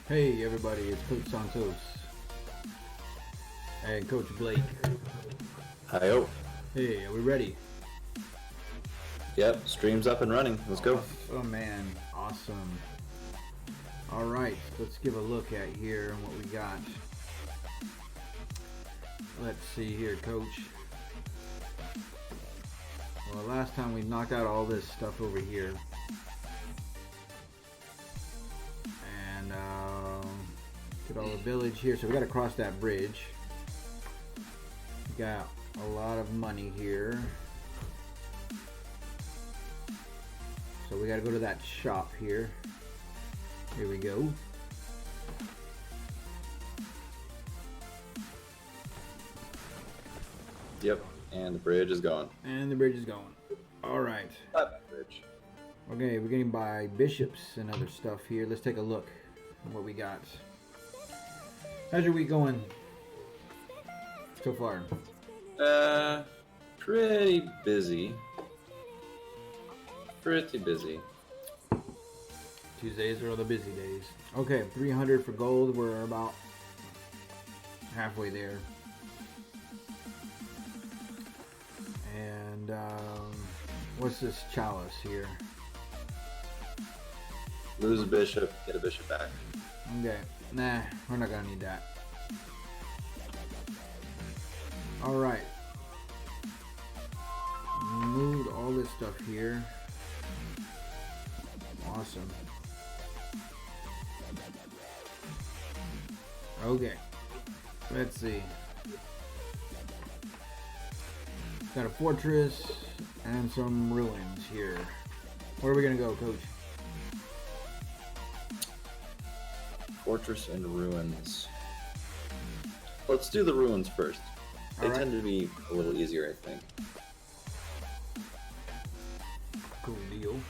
Hey everybody, it's Coach Santos and Coach Blake. Hi-yo. Hey, are we ready? Yep, stream's up and running. Let's go. Oh man, awesome. Alright, let's give a look at here and what we got. Let's see here, Coach. Well, last time we knocked out all this stuff over here. And get all the village here. So we got to cross that bridge. We got a lot of money here. So we got to go to that shop here. Here we go. Yep, and the bridge is gone. And the bridge is going. Alright. Bridge. Okay, we're getting by bishops and other stuff here. Let's take a look at what we got. How's your week going so far? Pretty busy. Tuesdays are the busy days. Okay, 300 for gold. We're about halfway there. And what's this chalice here? Lose a bishop, get a bishop back. Okay, nah, we're not gonna need that. Alright. Moved all this stuff here. Awesome. Okay. Let's see. Got a fortress and some ruins here. Where are we gonna go, Coach? Fortress and ruins. Let's do the ruins first. They tend to be a little easier, I think. Cool deal.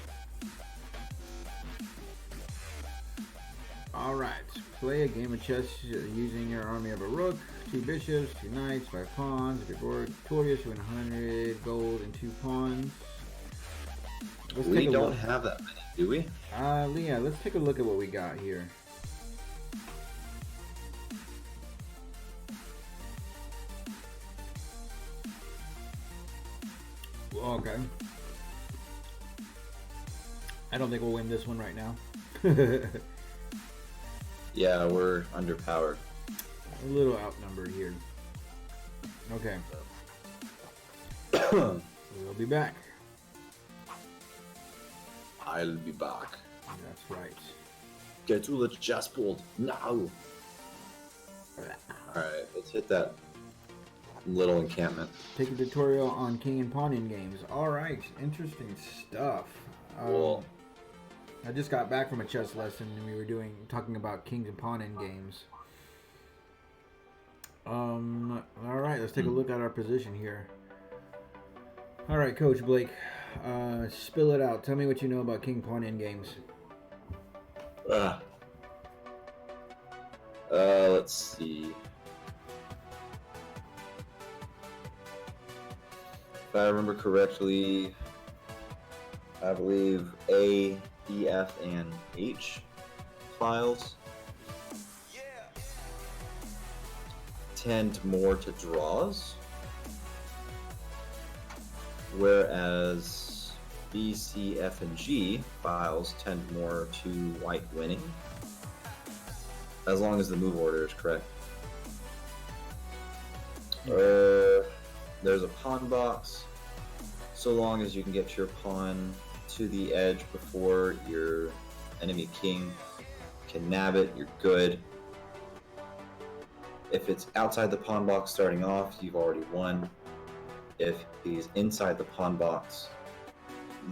Alright, play a game of chess using your army of a rook, 2 bishops, 2 knights, 5 pawns. If you're victorious, you win 100 gold and 2 pawns. We don't have that many, do we? Yeah, let's take a look at what we got here. Okay. I don't think we'll win this one right now. Yeah, we're underpowered. A little outnumbered here. Okay. We'll be back. I'll be back. That's right. Get to the chessboard now. Alright, let's hit that little encampment. Take a tutorial on king and pawn in games. Alright, interesting stuff. Cool. I just got back from a chess lesson and we were talking about kings and pawn in games. Alright, let's take a look at our position here. Alright, Coach Blake, spill it out. Tell me what you know about king pawn in games. Let's see. If I remember correctly, I believe A, E, F, and H files tend more to draws. whereas B, C, F, and G files tend more to white winning, as long as the move order is correct. There's a pawn box. So long as you can get your pawn to the edge before your enemy king can nab it, you're good. If it's outside the pawn box starting off, you've already won. If he's inside the pawn box,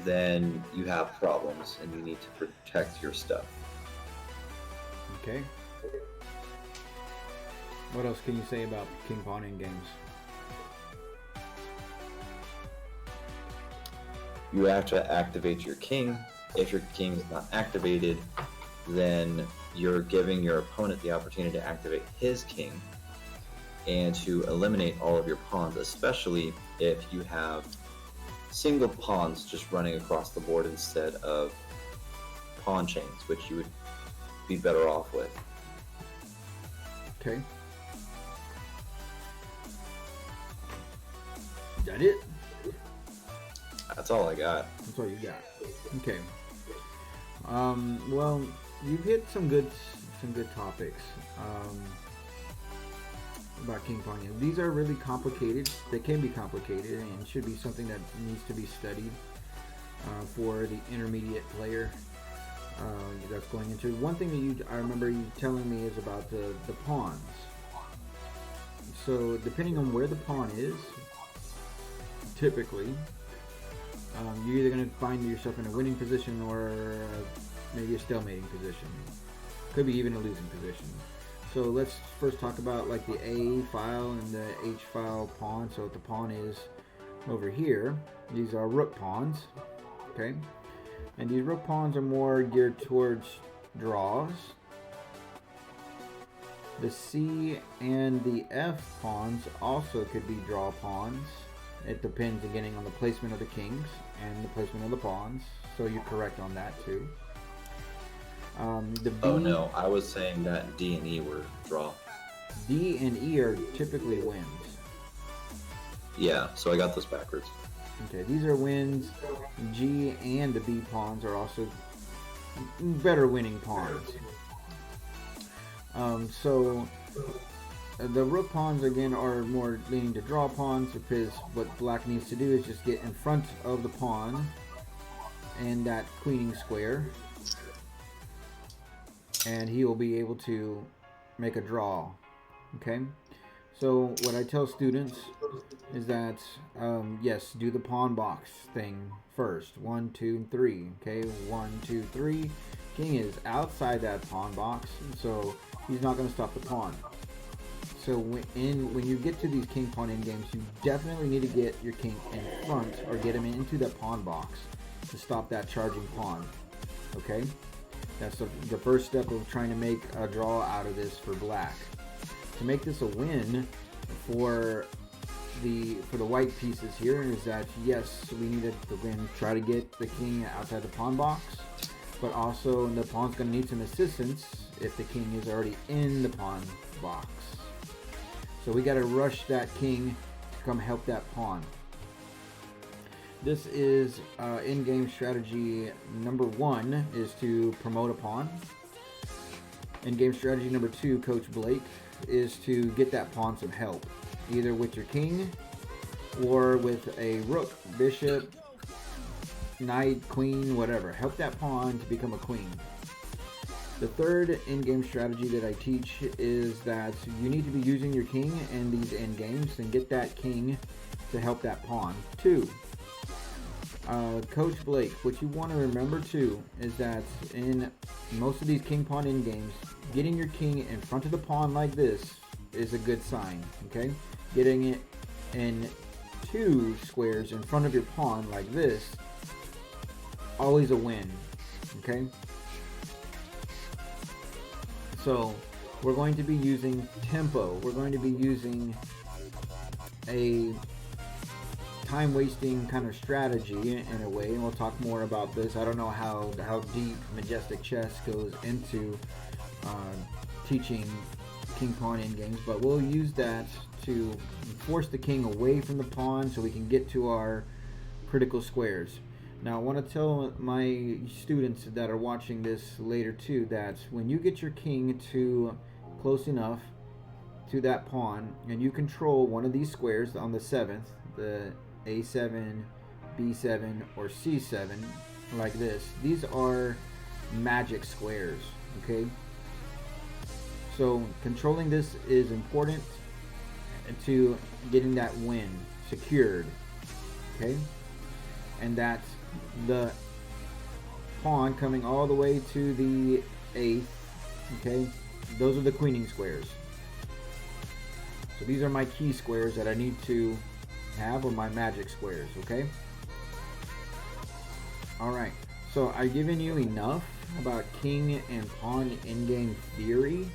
then you have problems and you need to protect your stuff. Okay. What else can you say about king pawn in games? You have to activate your king. If your king is not activated, then you're giving your opponent the opportunity to activate his king and to eliminate all of your pawns, especially if you have single pawns just running across the board instead of pawn chains, which you would be better off with. Okay. Is that it? That's all I got. That's all you got. Okay. Well, you've hit some good topics about king pawn. These are really complicated. They can be complicated and should be something that needs to be studied for the intermediate player that's going into. One thing that I remember you telling me is about the pawns. So depending on where the pawn is, typically, you're either going to find yourself in a winning position or maybe a stalemating position. Could be even a losing position. So let's first talk about like the A file and the H file pawn. So if the pawn is over here, these are rook pawns. Okay, and these rook pawns are more geared towards draws. The C and the F pawns also could be draw pawns. It depends again on the placement of the kings and the placement of the pawns. So you're correct on that too. The B, Oh no, I was saying that D and E were draw. D and E are typically wins. Yeah, so I got this backwards. Okay, these are wins. G and the B pawns are also better winning pawns. So the rook pawns again are more leaning to draw pawns because what black needs to do is just get in front of the pawn and that queening square, and he will be able to make a draw. Okay, so what I tell students is that yes, do the pawn box thing first. 1, 2, and 3. Okay, 1, 2, 3. King is outside that pawn box, so he's not going to stop the pawn. So when you get to these king pawn in games, you definitely need to get your king in front or get him into the pawn box to stop that charging pawn. Okay, that's the first step of trying to make a draw out of this for black. To make this a win for the white pieces here is that yes, we need to again try to get the king outside the pawn box, but also the pawn's going to need some assistance if the king is already in the pawn box. So we got to rush that king to come help that pawn. This is in-game strategy number 1 is to promote a pawn. In-game strategy number 2, Coach Blake, is to get that pawn some help, either with your king or with a rook, bishop, knight, queen, whatever. Help that pawn to become a queen. The third in-game strategy that I teach is that you need to be using your king in these end-games and get that king to help that pawn. 2. Coach Blake, what you want to remember too is that in most of these king pawn end-games, getting your king in front of the pawn like this is a good sign. Okay, getting it in 2 squares in front of your pawn like this, always a win. Okay, so we're going to be using tempo. We're going to be using a time-wasting kind of strategy in a way, and we'll talk more about this. I don't know how deep Majestic Chess goes into teaching king pawn in games, but we'll use that to force the king away from the pawn so we can get to our critical squares. Now I want to tell my students that are watching this later too that when you get your king to close enough to that pawn and you control one of these squares on the 7th, the A7, B7, or C7, like this, these are magic squares, okay? So controlling this is important to getting that win secured, okay? And that's the pawn coming all the way to the 8th, okay? Those are the queening squares. So these are my key squares that I need to have, or my magic squares, okay? Alright, so I've given you enough about king and pawn in-game theory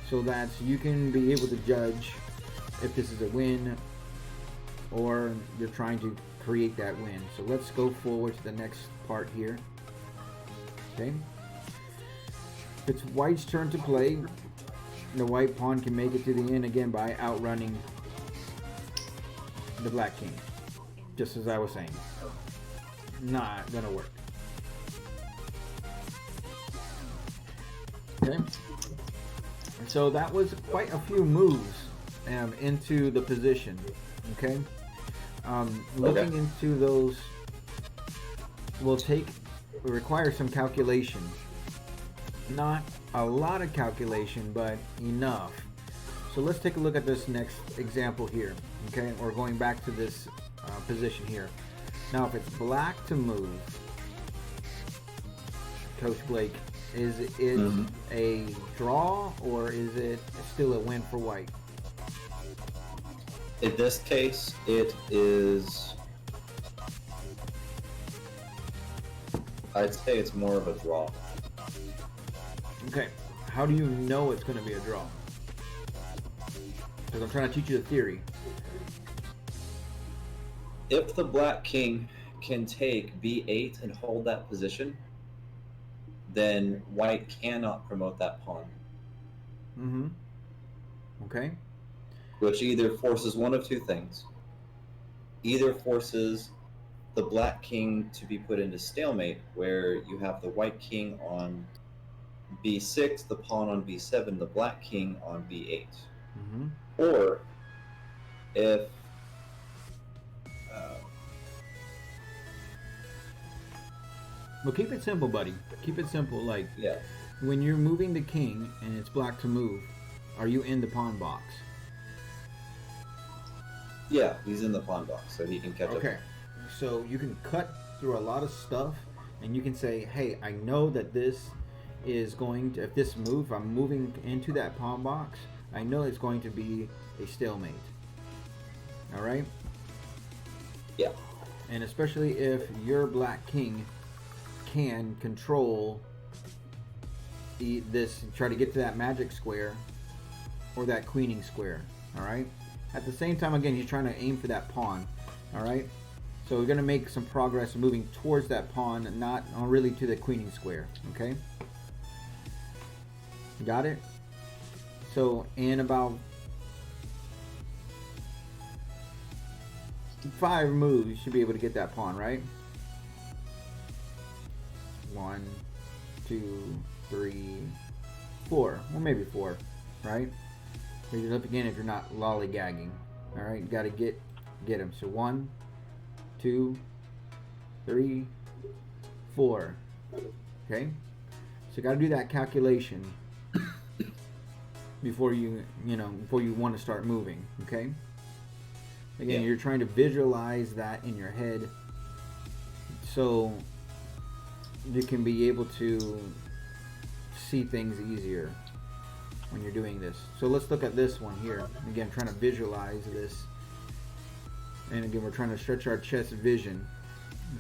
so that you can be able to judge if this is a win or you're trying to create that win. So let's go forward to the next part here. Okay. It's white's turn to play. The white pawn can make it to the end again by outrunning the black king. Just as I was saying. Not gonna work. Okay. So that was quite a few moves into the position. Okay. Looking into those will require some calculation. Not a lot of calculation, but enough. So let's take a look at this next example here. Okay, we're going back to this position here. Now, if it's black to move, Coach Blake, is it a draw or is it still a win for white? In this case, it is, I'd say it's more of a draw. Okay, how do you know it's going to be a draw? Because I'm trying to teach you the theory. If the black king can take b8 and hold that position, then white cannot promote that pawn. Okay. Which either forces one of two things. Either forces the black king to be put into stalemate, where you have the white king on b6, the pawn on b7, the black king on b8. Or if well, keep it simple, buddy. Keep it simple. Like, yeah, when you're moving the king and it's black to move, are you in the pawn box? yeah, he's in the pawn box, so he can catch up. Okay, so you can cut through a lot of stuff, and you can say, "Hey, I know that this is going to. If this move, I'm moving into that pawn box. I know it's going to be a stalemate." All right. Yeah. And especially if your black king can control this, try to get to that magic square or that queening square. All right. At the same time, again, he's trying to aim for that pawn. All right. So we're going to make some progress moving towards that pawn, not really to the queening square. Okay. Got it? So in about 5 moves, you should be able to get that pawn, right? 1, 2, 3, 4. Well, maybe 4, right? Here's up again if you're not lollygagging. All right, you got to get him. So 1, 2, 3, 4. Okay, so you got to do that calculation before you want to start moving. Okay. Again, you're trying to visualize that in your head so you can be able to see things easier when you're doing this. So let's look at this one here. Again, trying to visualize this. And again, we're trying to stretch our chest vision.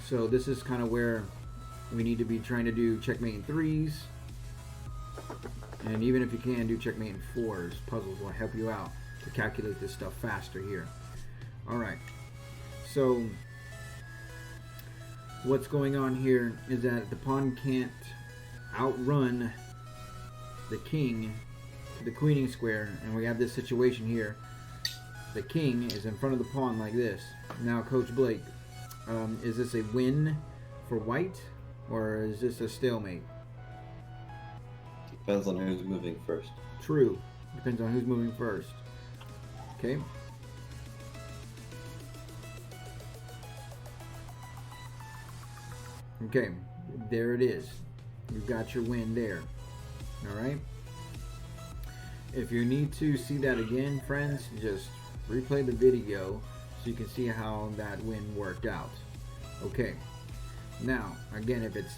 So this is kind of where we need to be trying to do checkmate in 3s. And even if you can, do checkmate in 4s. Puzzles will help you out to calculate this stuff faster here. Alright, so what's going on here is that the pawn can't outrun the king to the queening square, and we have this situation here. The king is in front of the pawn like this. Now, Coach Blake, Is this a win for white, or is this a stalemate? Depends on who's moving first. True. Depends on who's moving first. Okay. Okay, there it is. You've got your win there. All right. If you need to see that again, friends, just replay the video so you can see how that win worked out. Okay. Now, again, if it's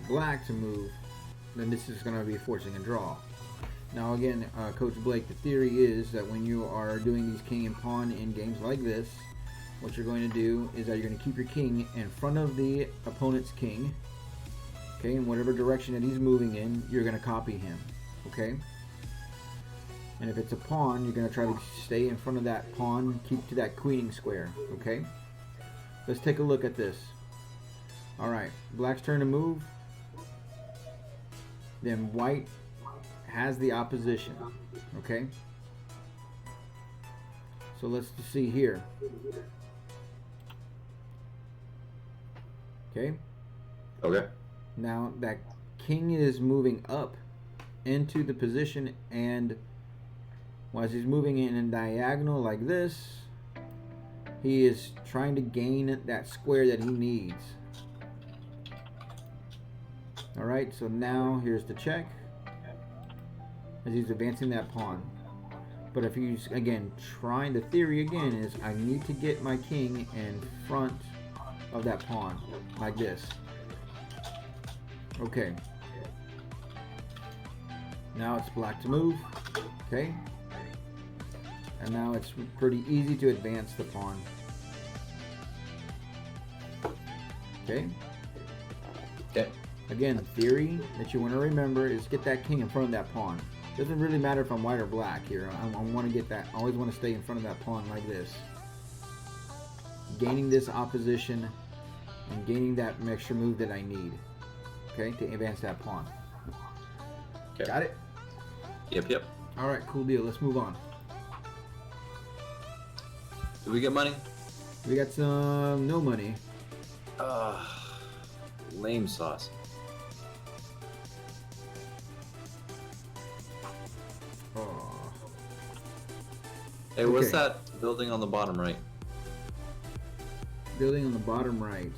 black to move, then this is going to be forcing a draw. Now, again, Coach Blake, the theory is that when you are doing these king and pawn in games like this, what you're going to do is that you're going to keep your king in front of the opponent's king. Okay, in whatever direction that he's moving in, you're going to copy him. Okay? And if it's a pawn, you're going to try to stay in front of that pawn, keep to that queening square. Okay? Let's take a look at this. Alright, black's turn to move. Then white has the opposition. Okay? So let's see here. Okay? Okay. Now that king is moving up into the position, and as he's moving in a diagonal like this, he is trying to gain that square that he needs. Alright, so now here's the check as he's advancing that pawn. But if he's, again, trying, the theory again is I need to get my king in front of that pawn, like this. Okay. Now it's black to move. Okay. And now it's pretty easy to advance the pawn. Okay. Okay. Again, the theory that you want to remember is get that king in front of that pawn. Doesn't really matter if I'm white or black here. I want to get that. I always want to stay in front of that pawn like this. Gaining this opposition and gaining that extra move that I need. Okay, to advance that pawn. Okay. Got it? Yep. Alright, cool deal. Let's move on. Did we get money? We got some no money. Lame sauce. Oh. Hey, what's Okay. that building on the bottom right? Building on the bottom right.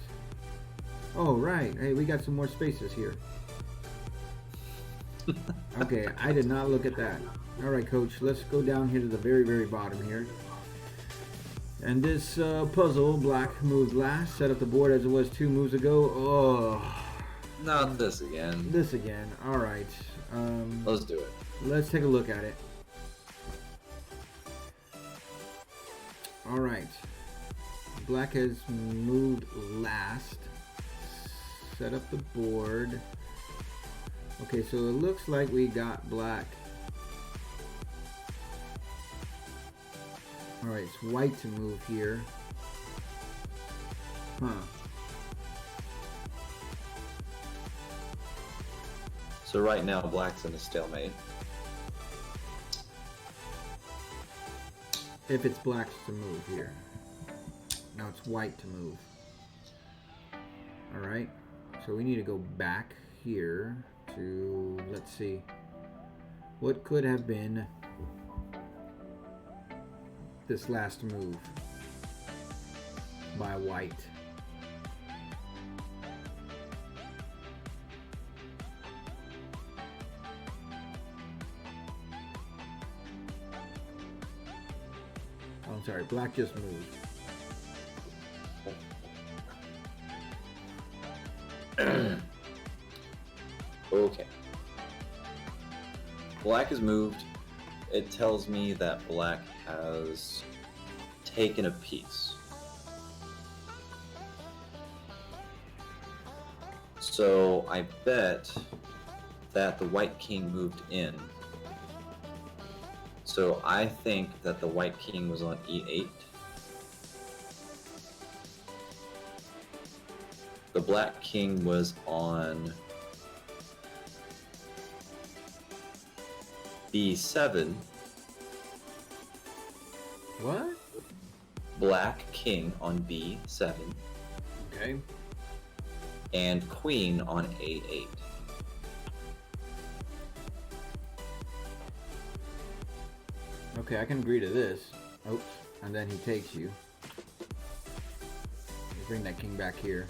Oh, right. Hey, we got some more spaces here. Okay, I did not look at that. Alright, coach, let's go down here to the very, very bottom here. And this puzzle, black moved last, set up the board as it was 2 moves ago. Oh, Not this again. this again. Alright. Let's do it. Let's take a look at it. Alright. Black has moved last. Set up the board. Okay, so it looks like we got black. Alright, it's white to move here. Huh. So right now, black's in a stalemate. If it's black to move here. Now it's white to move. Alright. So we need to go back here to, let's see. What could have been this last move by white? Oh, I'm sorry, black just moved. Okay. Black has moved. It tells me that black has taken a piece. So I bet that the white king moved in. So I think that the white king was on e8. The black king was on b7. What? black king on b7, Okay. and queen on a8. Okay, I can agree to this. Oops. And then he takes you. You bring that king back here.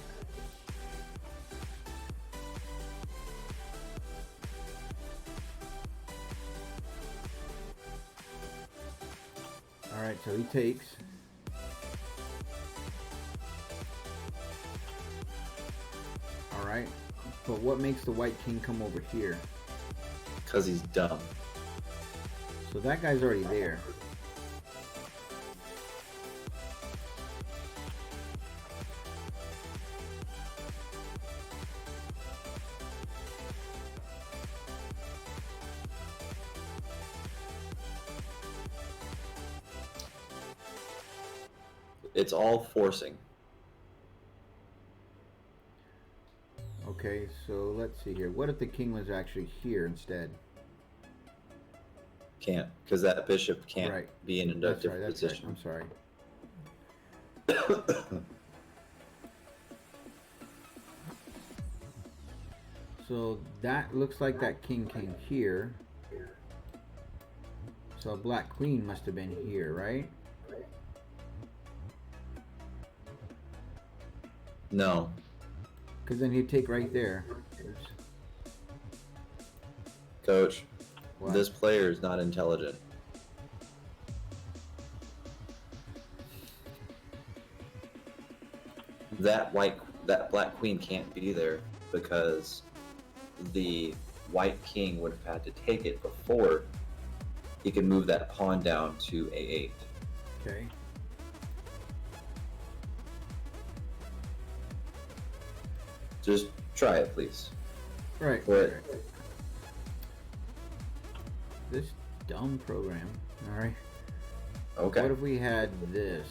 Alright, so he takes. Alright. But what makes the white king come over here? Because he's dumb. So that guy's already there. It's all forcing. Okay, so let's see here. What if the king was actually here instead? Can't, because that bishop can't Right. be in a That's different right, that's right. position. I'm sorry. So that looks like that king came here. So a black queen must have been here, right? No. Because then he'd take right there. Oops. Coach, What? this player is not intelligent. That black queen can't be there because the white king would have had to take it before he could move that pawn down to a8. Okay. Just try it, please. Right. But- right. This dumb program. Alright. Okay. What if we had this?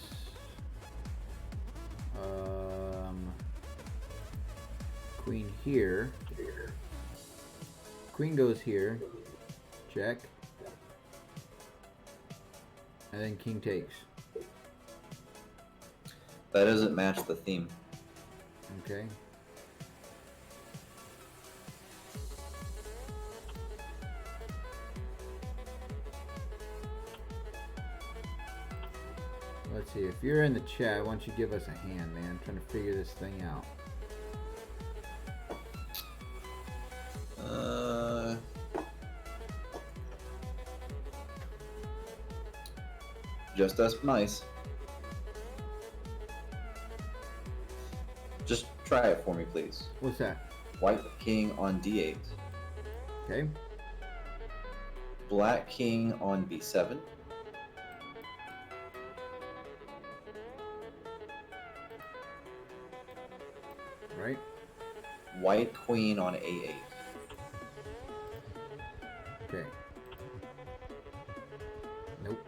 Queen here. Queen goes here. Check. And then king takes. That doesn't match the theme. Okay. Let's see. If you're in the chat, why don't you give us a hand, man? I'm trying to figure this thing out. Just us mice. Just try it for me, please. What's that? White king on d8. Okay. Black king on b7. Right. White queen on a8. Okay. Nope.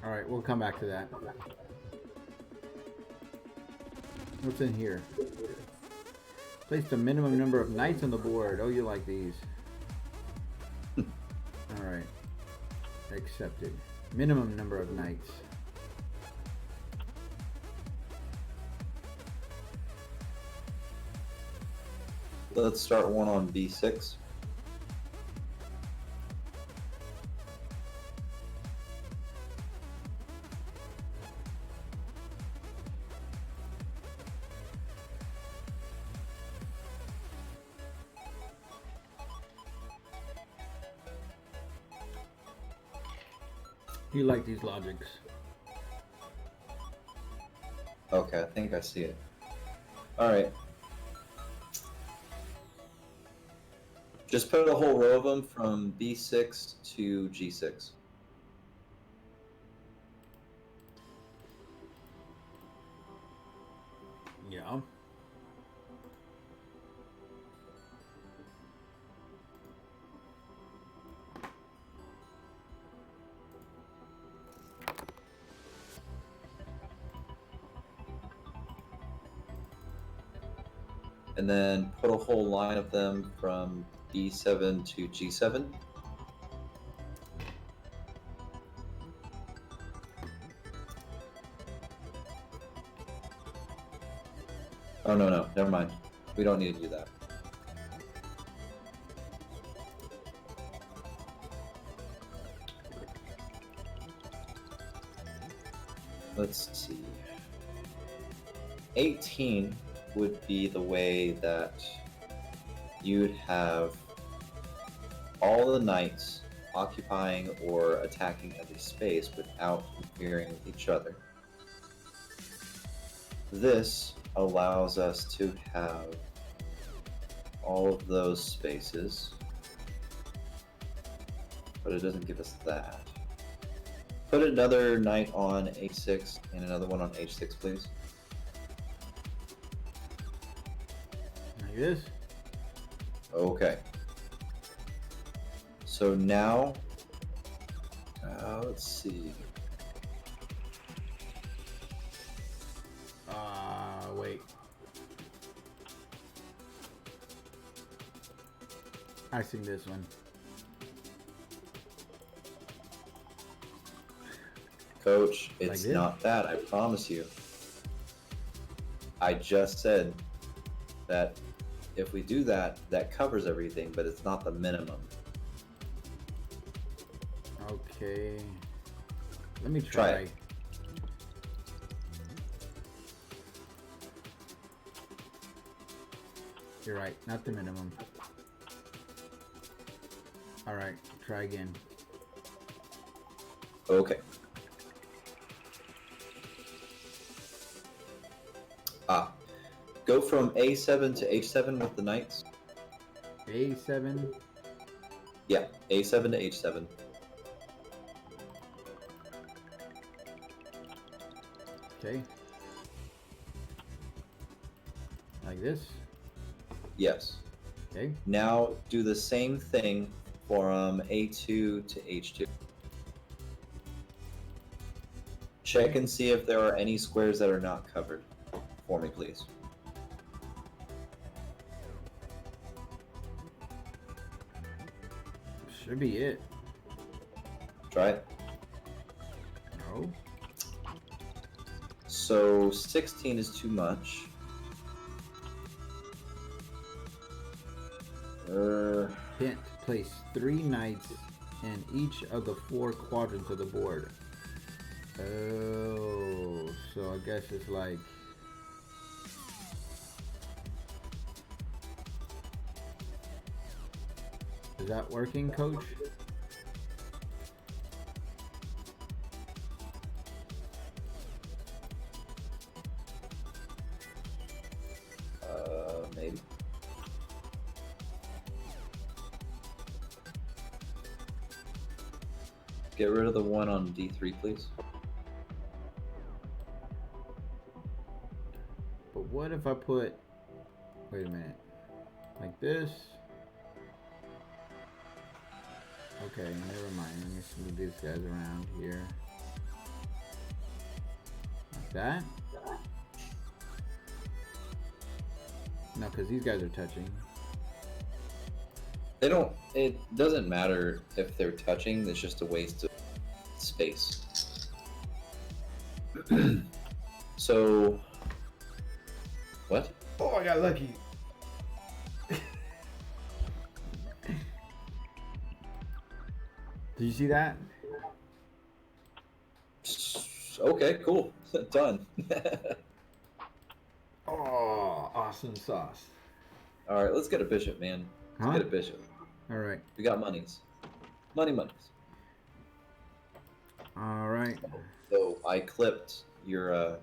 Alright, we'll come back to that. What's in here? Place the minimum number of knights on the board. Oh, you like these. Alright. Accepted. Minimum number of knights. Let's start one on b6. You like these logics. Okay, I think I see it. Alright. Just put a whole row of them from b6 to g6. Yeah. And then put a whole line of them from b7 to g7. Oh, no, no. Never mind. We don't need to do that. Let's see. 18 would be the way that you'd have all the knights occupying or attacking every space without interfering with each other. This allows us to have all of those spaces, but it doesn't give us that. Put another knight on h6 and another one on h6, please. Like this. Okay. So now, let's see. Wait. I sing this one. Coach, Like it's this? not that, I promise you. I just said that if we do that, that covers everything, but it's not the minimum. Okay. Let me Try try. it. You're right, not the minimum. Alright, try again. Okay. Go from A7 to H7 with the knights. A7. Yeah, A7 to H7. Okay. Like this. Yes. Okay. Now do the same thing from A2 to H2. Check and see if there are any squares that are not covered for me, please. Should be it. Try it. No. So 16 is too much. Hint. Place 3 knights in each of the 4 quadrants of the board. Oh, so I guess it's like... Is that working, Coach? Maybe. Get rid of the one on D3, please. But what if I put... Wait a minute. Like this? Okay, never mind. Let me move these guys around here. Like that? No, because these guys are touching. They don't. It doesn't matter if they're touching. It's just a waste of space. So, what? Oh, I got lucky. Did you see that? Okay, cool. Done. Oh, awesome sauce. All right, let's get a bishop, man. Let's Huh? get a bishop. All right. We got monies. Monies. All right. So I clipped your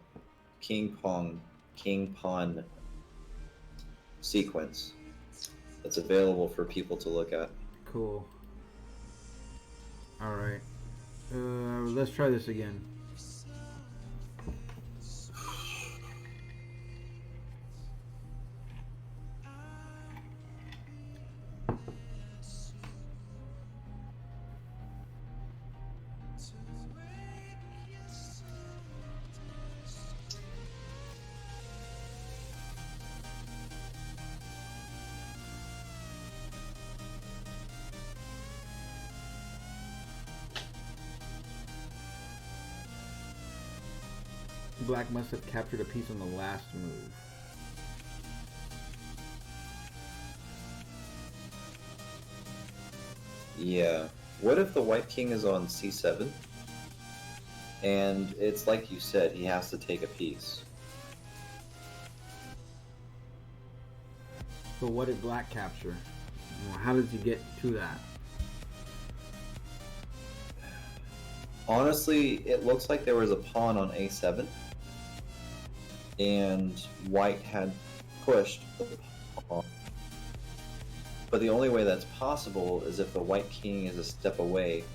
king pawn sequence. It's available for people to look at. Cool. All right. Let's try this again. Black must have captured a piece on the last move. Yeah. What if the white king is on c7? And it's like you said, he has to take a piece. So what did black capture? How did he get to that? Honestly, it looks like there was a pawn on a7, and white had pushed the pawn. But the only way that's possible is if the white king is a step away.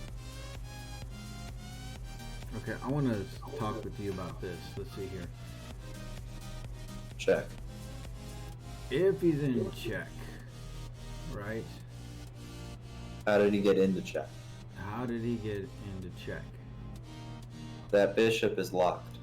Okay, I want to talk with you about this. Let's see here. Check. If he's in check, right? How did he get into check? How did he get into check? That bishop is locked.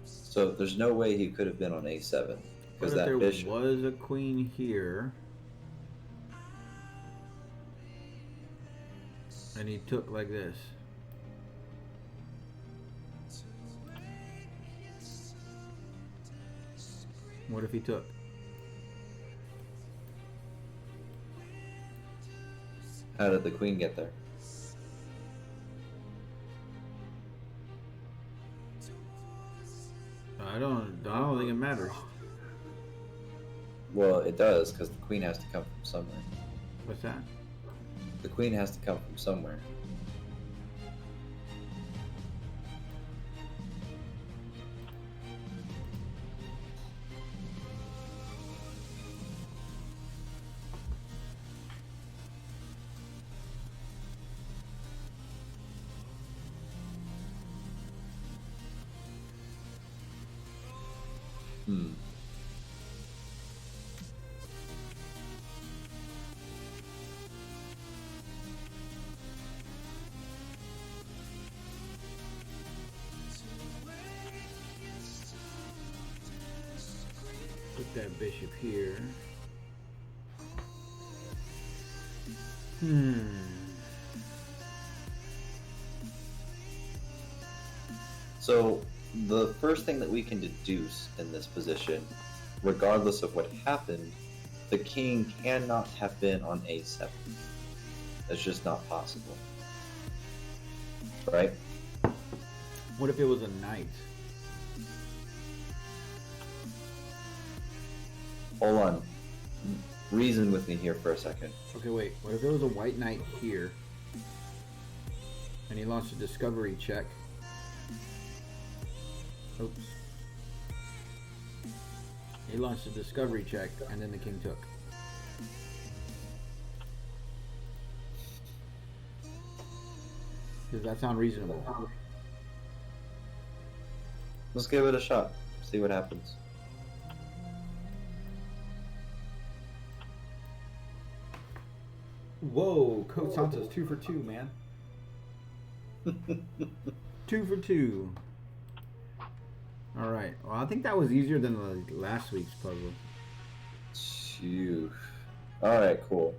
So there's no way he could have been on a7 because What if that there bishop. was a queen here, and he took like this? What if he took? How did the queen get there? I don't think it matters. Well, it does because the queen has to come from somewhere. What's that? The queen has to come from somewhere. Hmm. Put that bishop here. Hmm. So the first thing that we can deduce in this position, regardless of what happened, the king cannot have been on a7. That's just not possible. Right? What if it was a knight? Hold on. Reason with me here for a second. Okay, wait. What if there was a white knight here, and he launched a discovery check? Oops. He launched a discovery check, and then the king took. Does that sound reasonable? Let's give it a shot. See what happens. Whoa, Coach Santos 2 for 2, man. 2 for 2. All right. Well, I think that was easier than the last week's puzzle. Phew. All right, cool.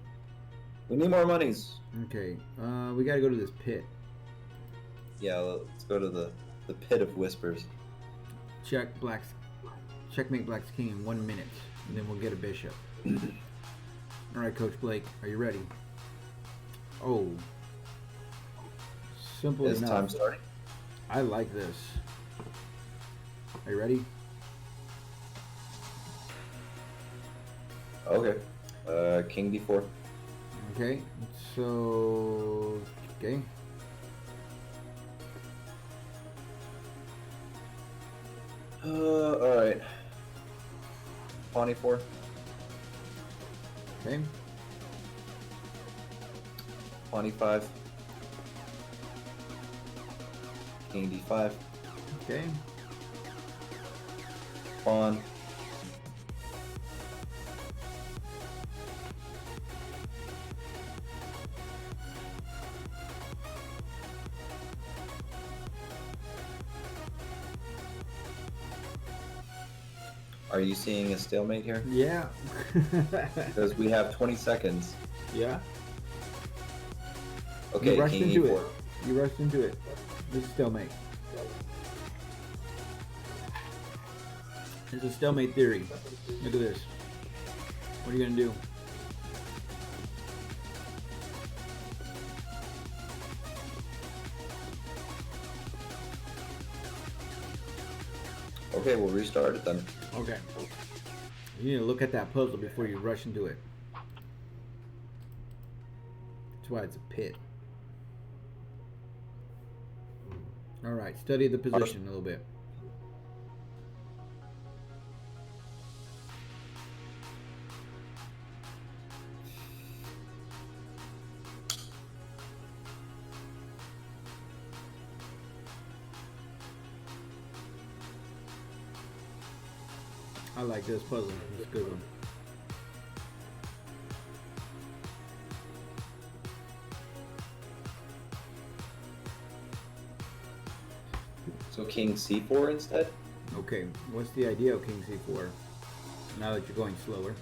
We need more monies. Okay. We got to go to this pit. Yeah, let's go to the pit of whispers. Checkmate Black's king in 1 minute, and then we'll get a bishop. All right, Coach Blake, are you ready? Oh, simple Is enough. time starting? I like this. Are you ready? Okay. King d4. Okay. So, okay. All right. Pawn e4. Okay. Pawn e5. King d5. Okay. Pawn. Are you seeing a stalemate here? Yeah. Because we have 20 seconds. Yeah. Okay, You rushed king into e4. it. You rushed into it. This is stalemate. It's a stalemate theory. Look at this. What are you gonna do? Okay, we'll restart it then. Okay. You need to look at that puzzle before you rush into it. That's why it's a pit. All right, study the position a little bit. I like this puzzle. It's a good one. So king c4 instead? Okay, what's the idea of King C4? Now that you're going slower.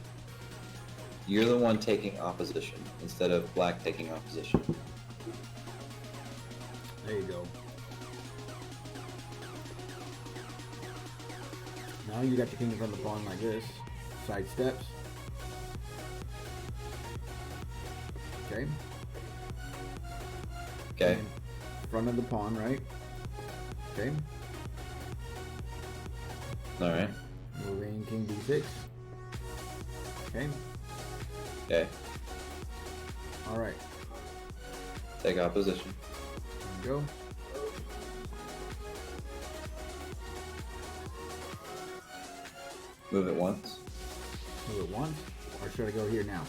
You're the one taking opposition instead of black taking opposition. There you go. Now you got your king on the pawn like this. Side steps. Okay. Okay. And front of the pawn, right? Okay. Alright. Moving king d6. Okay. Okay. All right. Take opposition. There you go. Move it once. Move it once, or should I go here now?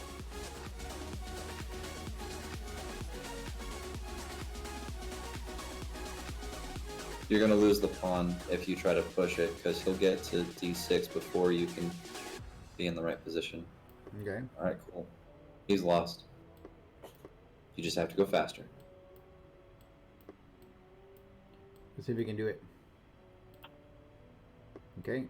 You're going to lose the pawn if you try to push it, because he'll get to d6 before you can be in the right position. Okay. Alright, cool. He's lost. You just have to go faster. Let's see if we can do it. Okay.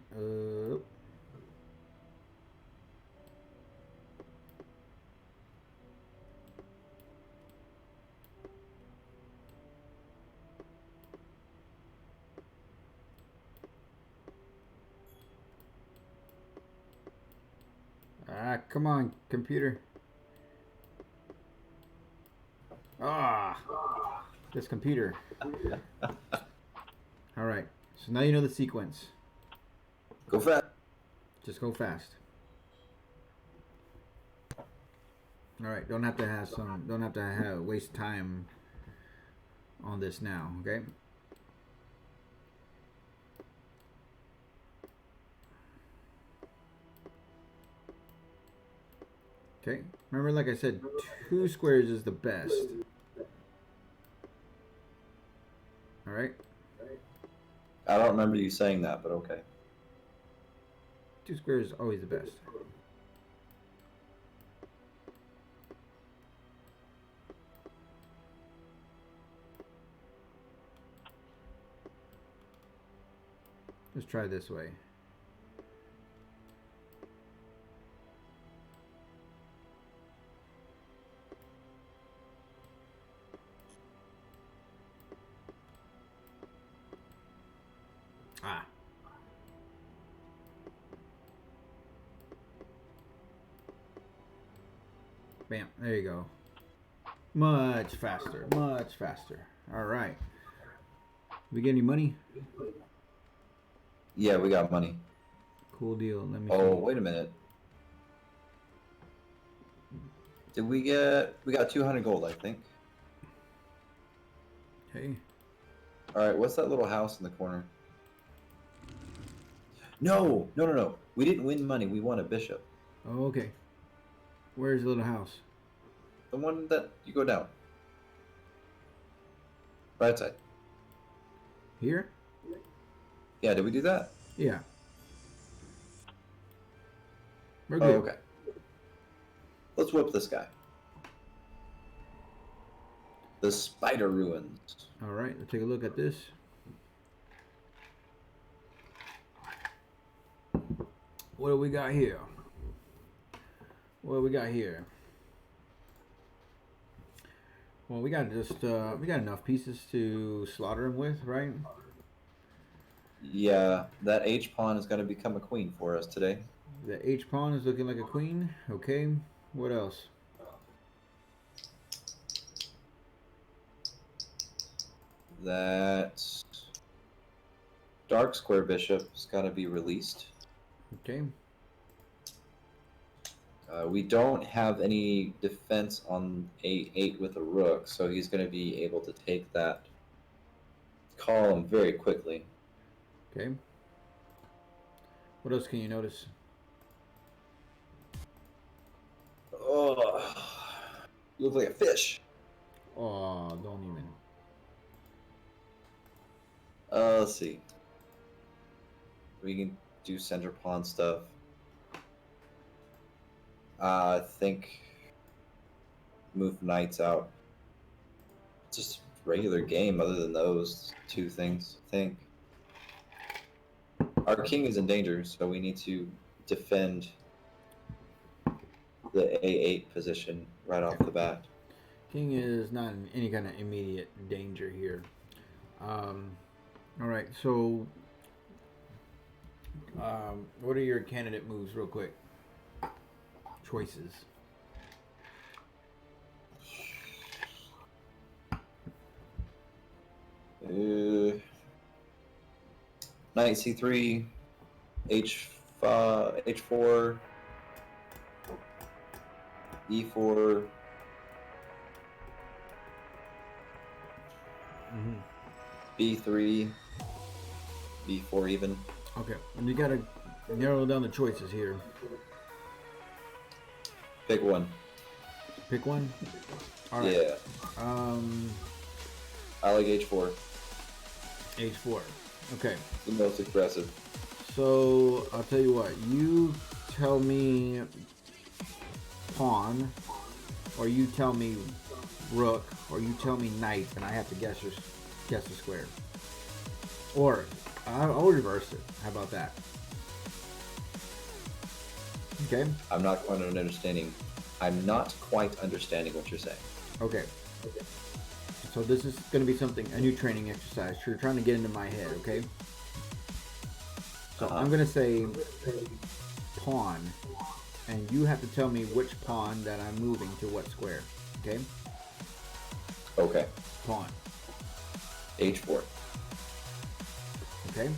Come on, computer. This computer. All right. So now you know the sequence. Go fast. Just go fast. All right. Don't have to waste time on this now. Okay. Okay. Remember, like I said, 2 squares is the best. All right. I don't remember you saying that, but okay. 2 squares is always the best. Let's try this way. Bam. There you go. Much faster. Much faster. All right. We get any money? Yeah, we got money. Cool deal. Let me Oh, see. wait a minute. Did we get... We got 200 gold, I think. Hey. Alright, what's that little house in the corner? No! No, no, no. We didn't win money. We won a bishop. Oh, okay. Where's the little house? The one that you go down. Right side. Here? Yeah, did we do that? Yeah. We're Oh, good. okay. Let's whip this guy. The spider ruins. All right. Let's take a look at this. What do we got here? What do we got here? Well, we got enough pieces to slaughter him with, right? Yeah, that H pawn is going to become a queen for us today. The H pawn is looking like a queen. Okay. What else? That dark square bishop's got to be released. Okay. We don't have any defense on A8 with a rook, so he's going to be able to take that column very quickly. Okay. What else can you notice? Oh, you look like a fish. Oh, don't even. Let's see. We can do center pawn stuff. I think move knights out. Just regular game other than those two things, I think. Our king is in danger, so we need to defend the A8 position right off the bat. King is not in any kind of immediate danger here. All right, so what are your candidate moves, real quick? Choices. Knight C3, H5, H4, E4. Mm-hmm. B3, B4 even. Okay, and you gotta narrow down the choices here. Pick one. Pick one. All right. Yeah. I like H4. H4. Okay. The most aggressive. So I'll tell you what. You tell me pawn, or you tell me rook, or you tell me knight, and I have to guess the square. Or I'll reverse it. How about that? Okay. I'm not quite understanding. I'm not quite understanding what you're saying. Okay. So this is going to be a new training exercise. You're trying to get into my head, okay? So I'm going to say pawn, and you have to tell me which pawn that I'm moving to what square, okay? Okay. Pawn. H4. Okay.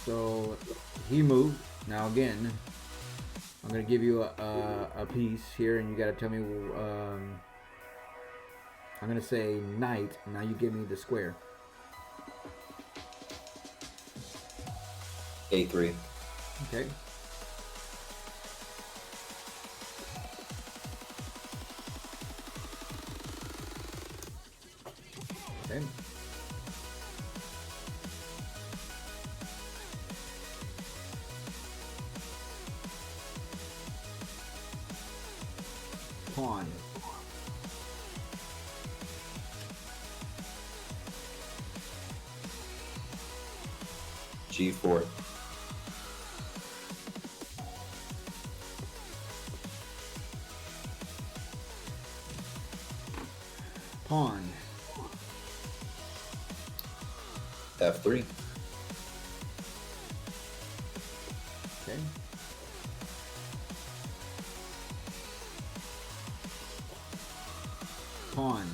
So he moved. Now again, I'm going to give you a piece here, and you got to tell me. I'm going to say knight. Now you give me the square. A3. Okay. Okay. Pawn. G4. Pawn. F3. Okay. Pawn.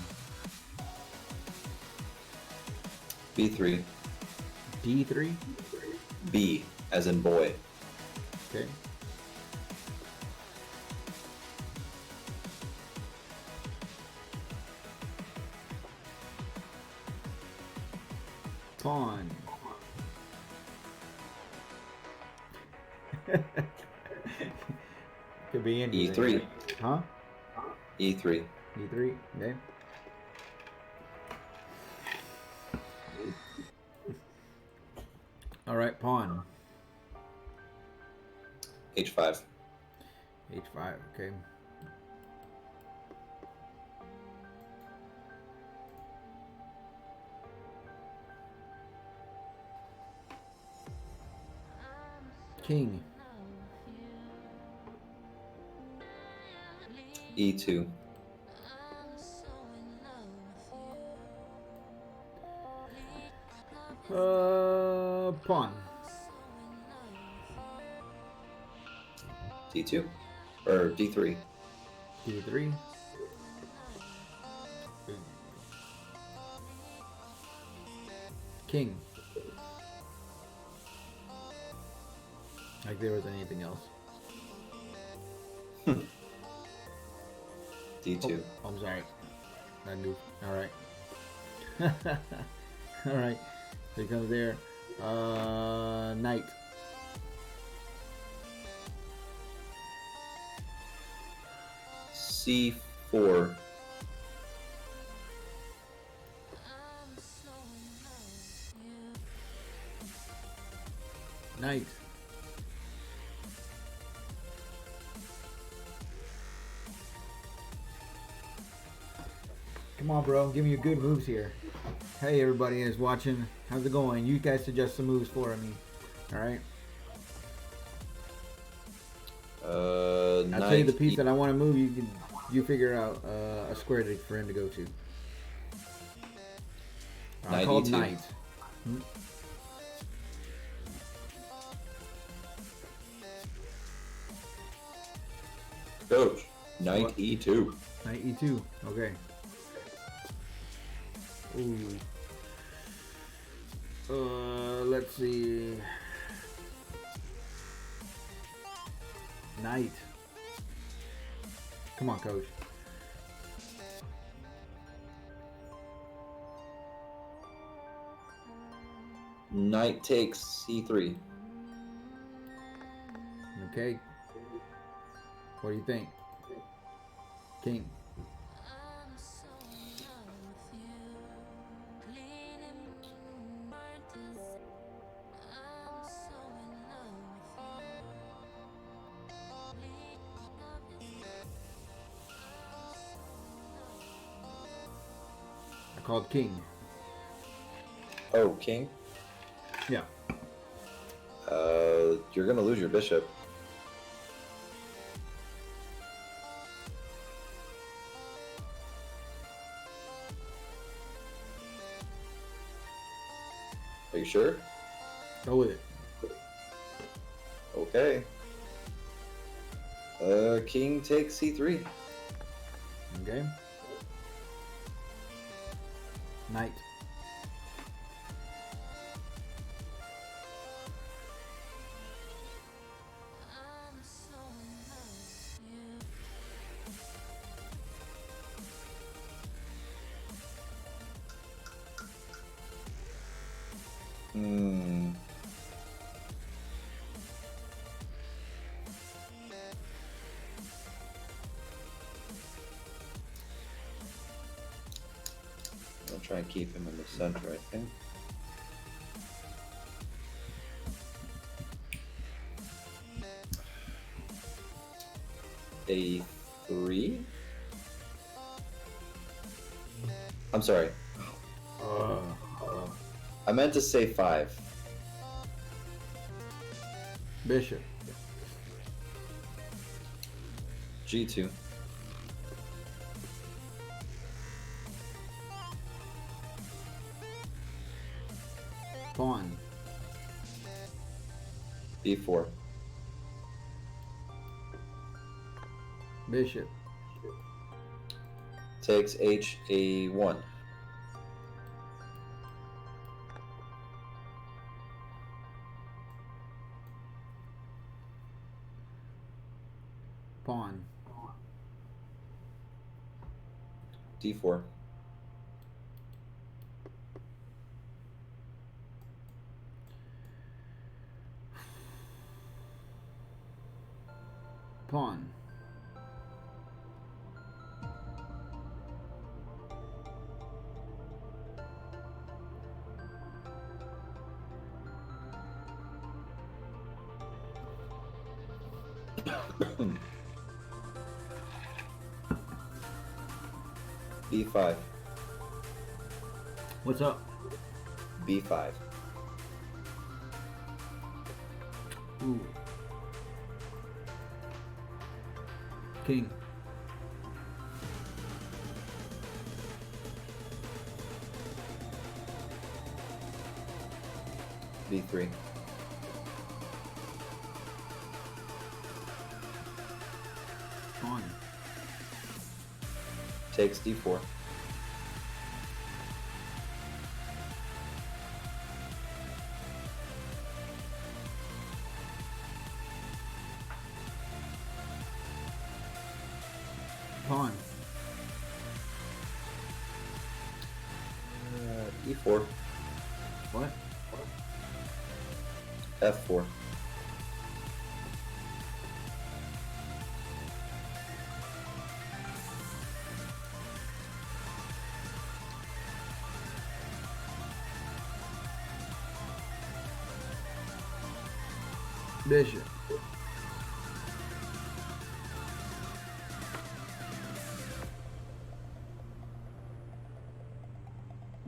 B3. D3. B as in boy. Okay. Pawn. Could be anything. E3. Huh? E3. E3. Okay. All right, pawn. H5. H5. Okay. King. E2. Pawn. D2 or D3. D3. King. Like there was anything else. D2. Oh, I'm sorry. I knew. All right. All right. So he comes there. Knight. C4. Knight. Come on, bro. Give me your good moves here. Hey, everybody is watching. How's it going? You guys suggest some moves for me. All right. I'll tell you the piece that I want to move. You figure out a square for him to go to. Knight called E2. Knight. Coach. Knight What? E2. Knight E2. Okay. Ooh. Let's see. Knight. Come on, coach. Knight takes C3. Okay. What do you think? King. I called king. Oh, king? Yeah. You're gonna lose your bishop. Are you sure? Go with it. Okay. King takes C3. Okay. Knight. Hmm. I'll try and keep him in the center, I think. A3? I'm sorry. I meant to say 5. Bishop. G2. Pawn. B4. Bishop. Takes HA1. Pawn. D4. Pawn. B5. What's up? B5. Ooh. King. b3. Pawn. Takes d4. Pawn. e4. What? f4. Bishop.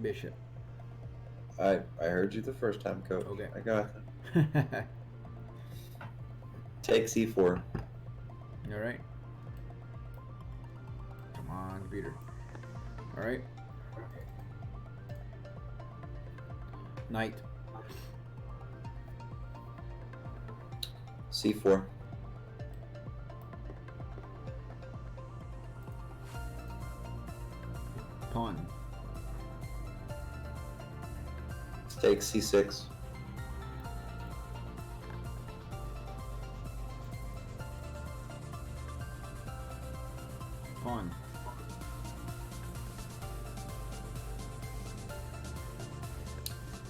Bishop. I heard you the first time, Coach. Okay. I got it. Takes e4. All right. Come on, computer. All right. Knight. c4. Pawn. Takes c6. Pawn.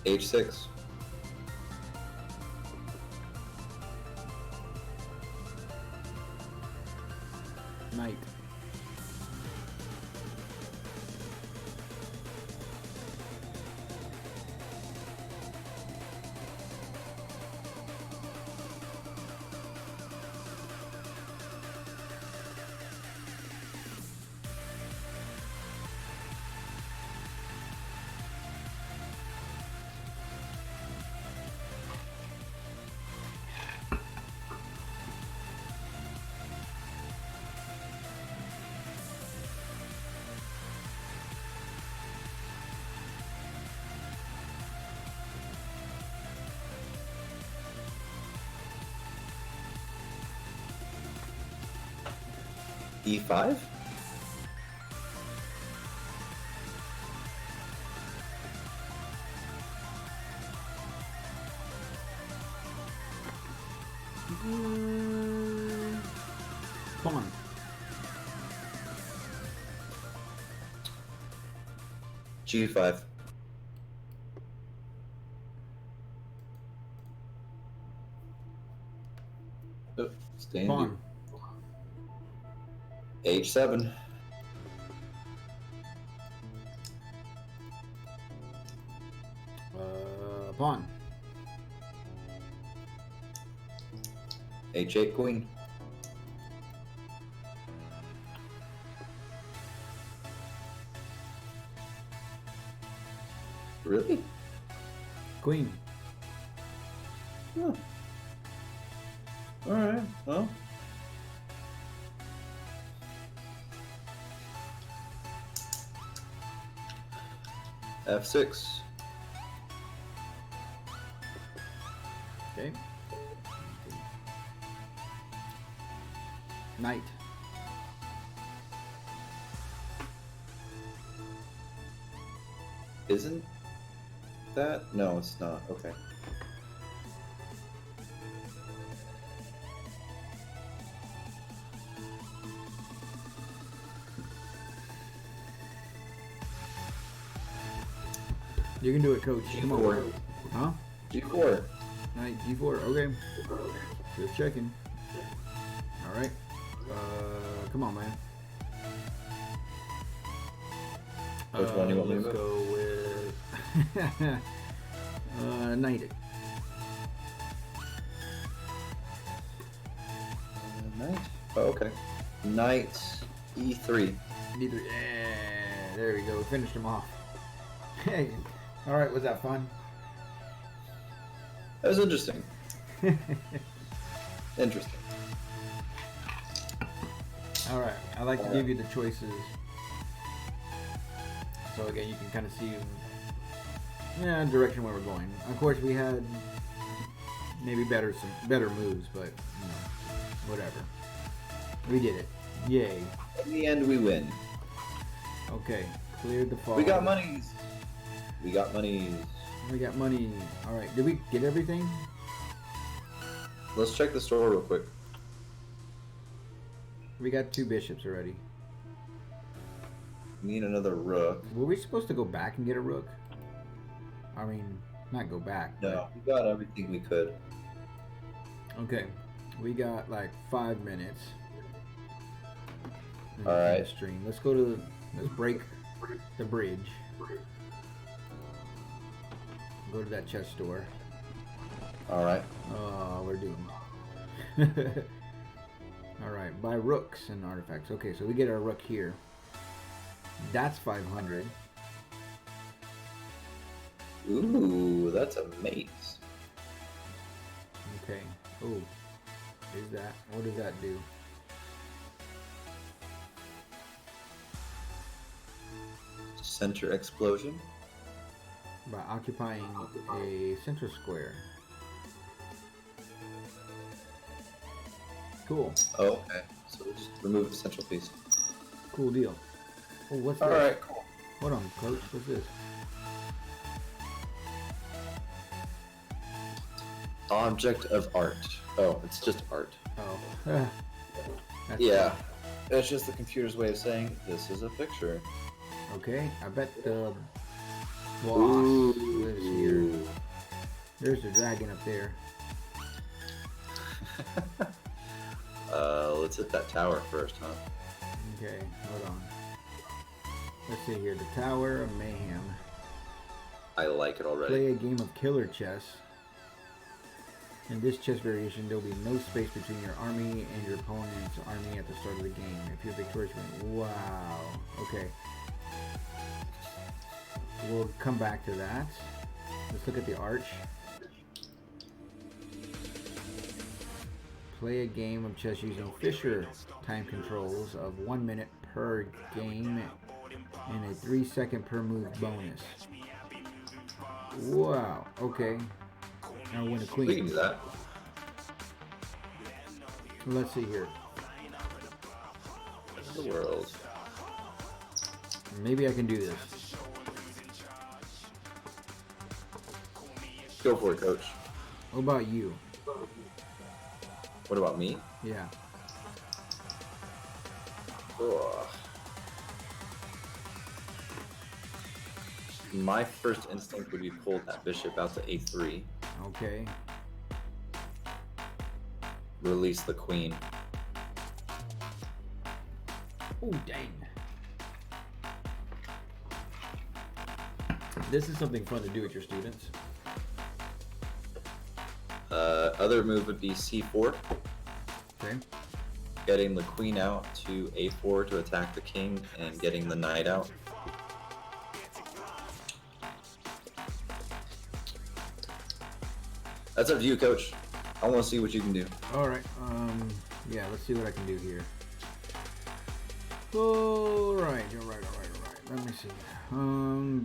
h6. Knight. e5. Pawn. g5. Oh, stay Pawn. h7. Pawn. h8 queen. Really? Queen. Huh. All right. Well. f6. Okay. Knight. Isn't that? No, it's not. Okay. You can do it, coach. Come on. g4. Huh? g4. Knight G4. Okay. Just checking. All right. Come on, man. Which one do you want me to let's move? go with knight. Knight. Oh, okay. Knight e3. Neither. Yeah, there we go. Finished him off. Hey. All right. Was that fun? That was interesting. Interesting. All right. I like to give you the choices. So again, you can kind of see them yeah, direction where we're going. Of course, we had maybe some better moves, but whatever. We did it. Yay. In the end, we win. Okay, cleared the fog. We got monies. We got monies. We got money. All right, did we get everything? Let's check the store real quick. We got 2 bishops already. Need another rook. Were we supposed to go back and get a rook? I mean, not go back. No, we got everything we could. Okay, we got like 5 minutes. All right. Stream. Let's break the bridge. Go to that chest store. All right. Oh, we're doomed. All right, buy rooks and artifacts. Okay, so we get our rook here. That's 500. Ooh, that's a mace. Okay. Oh, is that? What does that do? Center explosion. By occupying a center square. Cool. Oh, okay. So we'll just remove the central piece. Cool deal. Oh, what's this? Alright, cool. Hold on, coach. What's this? Object of art. Oh, it's just art. Oh. That's Yeah. It's just the computer's way of saying this is a picture. Okay, I bet the boss lives here. There's the dragon up there. Let's hit that tower first, huh? Okay, hold on. Let's see here. The Tower of Mayhem. I like it already. Play a game of killer chess. In this chess variation, there will be no space between your army and your opponent's army at the start of the game. If you're victorious, win. Wow. Okay. We'll come back to that. Let's look at the arch. Play a game of chess using Fisher time controls of 1 minute per game and a 3-second per move bonus. Wow. Okay. Now win a queen. We can do that. Let's see here. The world. Maybe I can do this. Go for it, coach. What about you? What about me? Yeah. Ugh. My first instinct would be pull that bishop out to a3. Okay. Release the queen. Oh, dang. This is something fun to do with your students. Other move would be c4. Okay. Getting the queen out to a4 to attack the king and getting the knight out. That's up to you, coach. I want to see what you can do. All right. Yeah. Let's see what I can do here. All right. Let me see.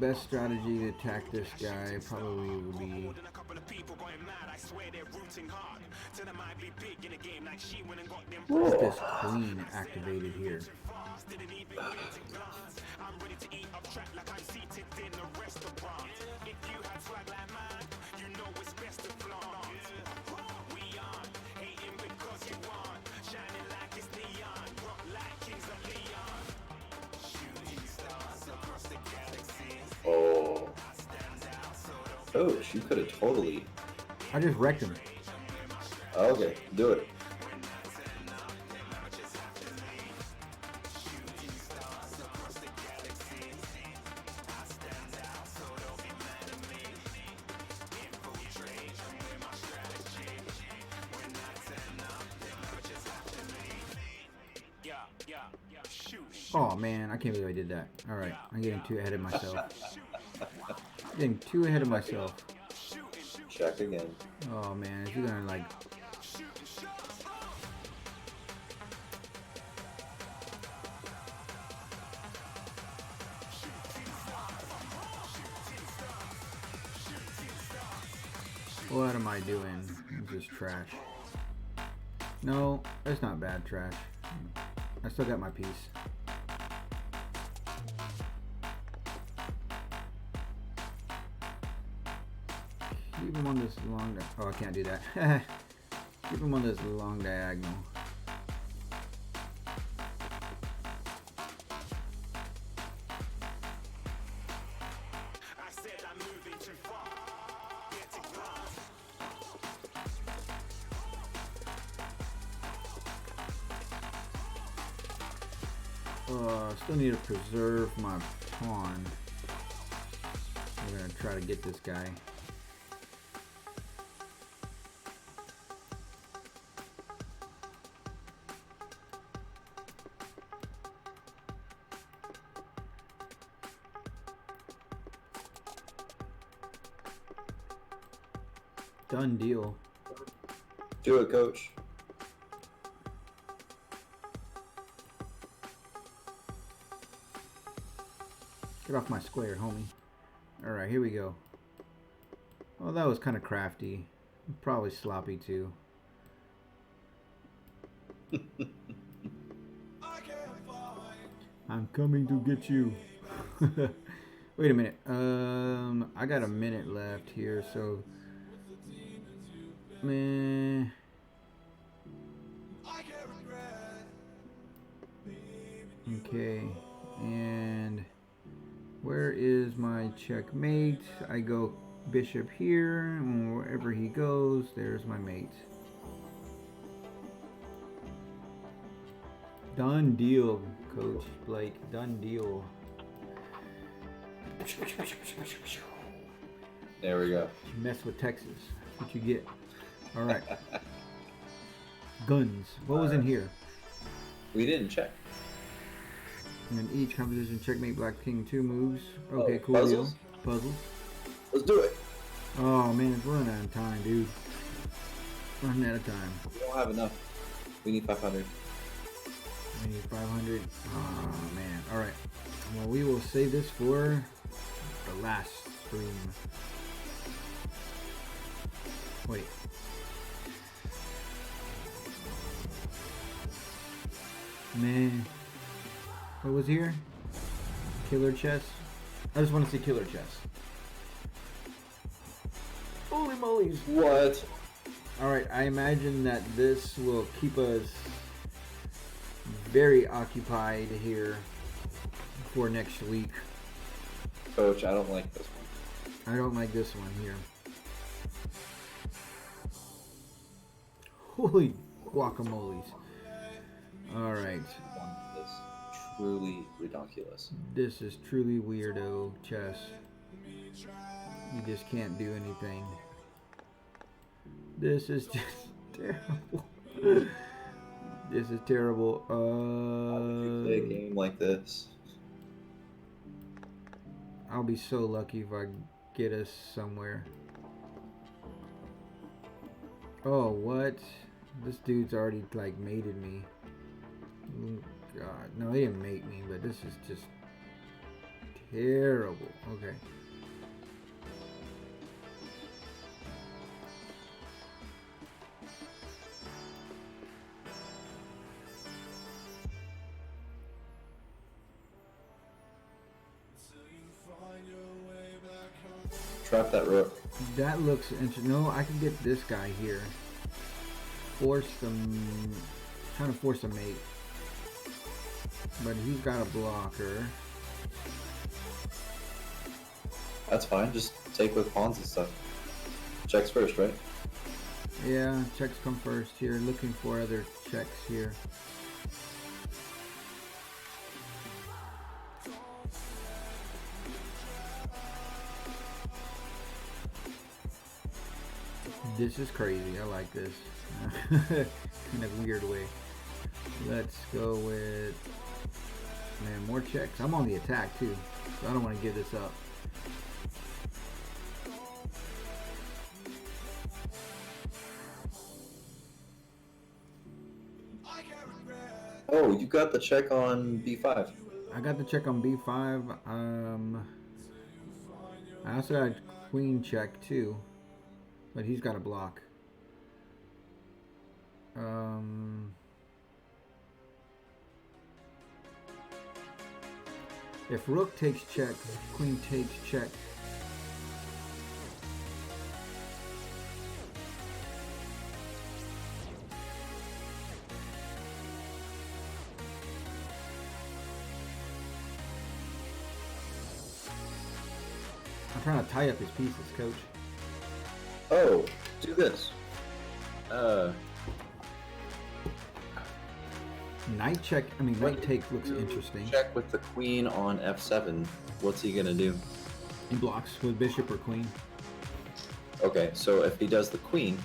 Best strategy to attack this guy probably would be. What's this queen activated here? Oh. Coach, you could have totally. I just wrecked him. Okay, do it. Oh man, I can't believe I did that. All right, I'm getting too ahead of myself. Getting too ahead of myself. Check again. Oh man, is he gonna like? What am I doing? This is trash. No, it's not bad trash. I still got my piece. Keep him on this long... Oh, I can't do that. Keep him on this long diagonal. Still need to preserve my pawn. I'm gonna try to get this guy. Done deal. Do it, coach. Get off my square, homie. Alright, here we go. Well, that was kind of crafty. Probably sloppy, too. I'm coming to get you. Wait a minute. I got a minute left here, so... Man... Okay. And... Where is my checkmate? I go bishop here, and wherever he goes, there's my mate. Done deal, Coach Blake. Done deal. There we go. You mess with Texas. That's what you get. Alright. Guns. What was in here? We didn't check. And each composition checkmate black king 2 moves. Okay, cool puzzles? deal. Puzzles. Let's do it. Oh man, it's running out of time, dude. Running out of time. We don't have enough. We need 500. I need 500. Oh man. Alright. Well, we will save this for the last stream. Wait. Man. What was here? Killer chest? I just want to see killer chest. Holy moly! What? Alright, I imagine that this will keep us very occupied here for next week. Coach, I don't like this one. I don't like this one here. Holy guacamoles. Alright. This truly ridiculous. This is truly weirdo chess. You just can't do anything. This is just terrible. This is terrible. How would you play a game like this? I'll be so lucky if I get us somewhere. Oh, what? This dude's already like mated me. Oh, God, no, he didn't mate me, but this is just terrible. Okay. Trap that rook. That looks interesting. No, I can get this guy here. Force them. Trying to force a mate. But he's got a blocker. That's fine. Just take with pawns and stuff. Checks first, right? Yeah, checks come first here. Looking for other checks here. This is crazy. I like this. In a weird way. Let's go with... Man, more checks. I'm on the attack too, so I don't want to give this up. Oh, you got the check on B5. I got the check on B5. I also got queen check too. but he's got a block. If rook takes check, queen takes check. I'm trying to tie up his pieces, coach. Oh, do this. Knight check, knight take looks interesting. Check with the queen on f7. What's he gonna do? He blocks with bishop or queen. Okay, so if he does the queen,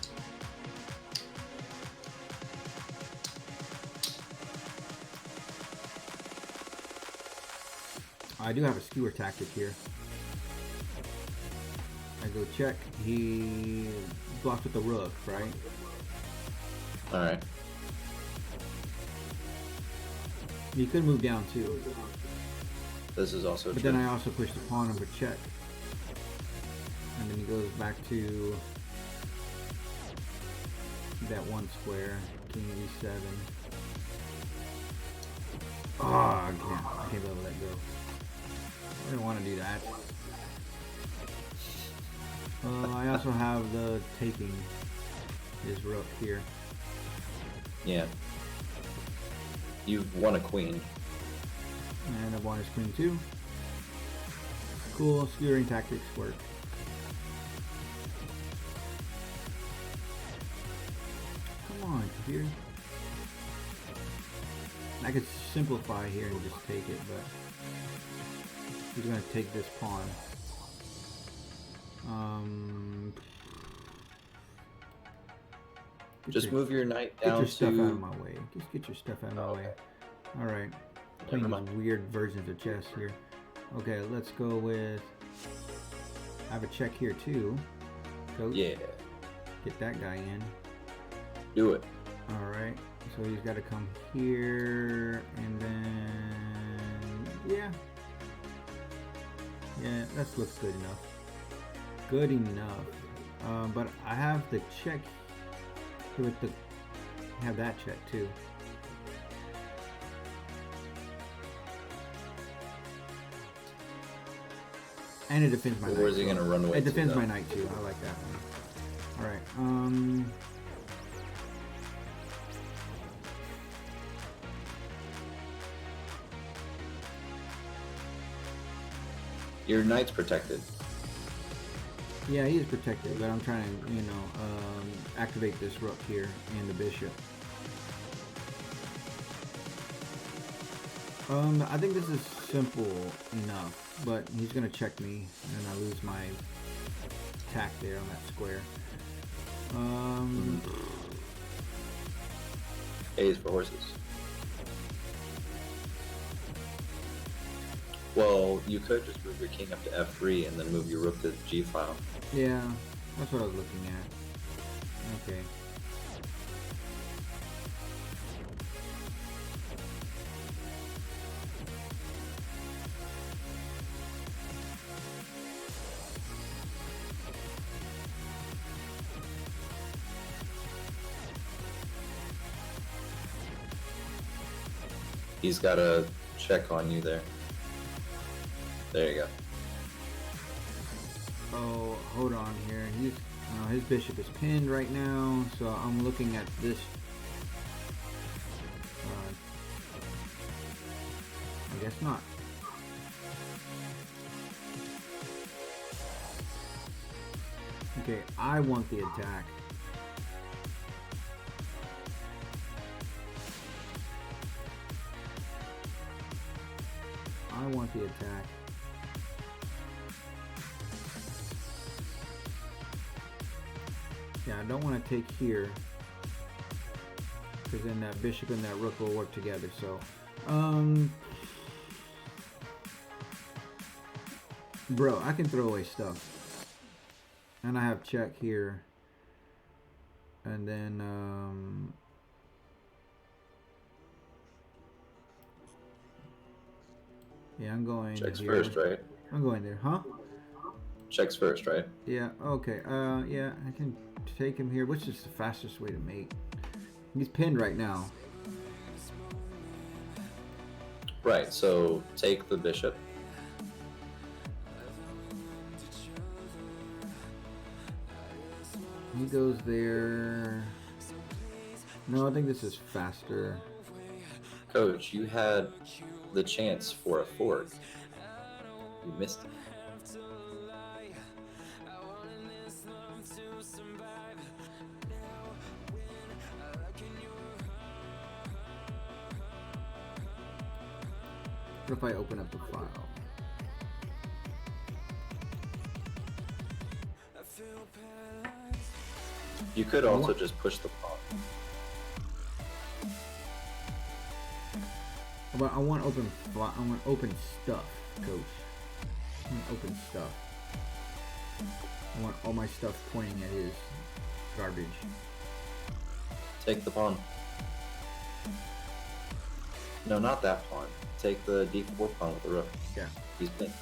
I do have a skewer tactic here. I go check. He blocks with the rook, right? all right. He could move down too. This is also But true. then I also push the pawn over check. And then he goes back to that one square, king e7. Oh, I can't be able to let go. I didn't want to do that. I also have the taking his rook here. Yeah. You've won a queen. And I've won his queen too. Cool, skewering tactics work. Come on, computer. I could simplify here and just take it, but he's gonna take this pawn. Just move your knight Get down your stuff to. out of my way. Just get your stuff out of my way. Alright. Playing Never these weird versions of chess here. Okay, let's go with... I have a check here too. Coach. Yeah. Get that guy in. Do it. Alright. So he's got to come here. And then... Yeah. Yeah, that looks good enough. Good enough. But I have the check with the... I have that check too. And it defends my knight. Where's he gonna run away It to, defends though? my knight too. I like that one. Alright, Your knight's protected. yeah, he is protected, but I'm trying to, activate this rook here and the bishop. I think this is simple enough, but he's gonna check me, and I lose my attack there on that square. A is for horses. Well, you could just move your king up to f3 and then move your rook to the g file. Yeah, that's what I was looking at. Okay. He's got a check on you there. There you go. Oh, hold on here. His bishop is pinned right now, so I'm looking at this. I guess not. Okay, I want the attack. I want the attack. Yeah, I don't want to take here, because then that bishop and that rook will work together. So, bro, I can throw away stuff, and I have check here, and then yeah, I'm going Checks here. first, right? I'm going there, huh? checks first, right? Yeah, okay. Yeah, I can take him here. Which is the fastest way to mate? He's pinned right now. Right, so take the bishop. He goes there. No, I think this is faster. Coach, you had the chance for a fork. You missed it. What if I open up the file? You could also just push the pawn. But I want open. I want open stuff, Coach. I want open stuff. I want all my stuff pointing at his garbage. Take the pawn. No, not that pawn. Take the d4 pawn with the rook. Yeah. He's pinned.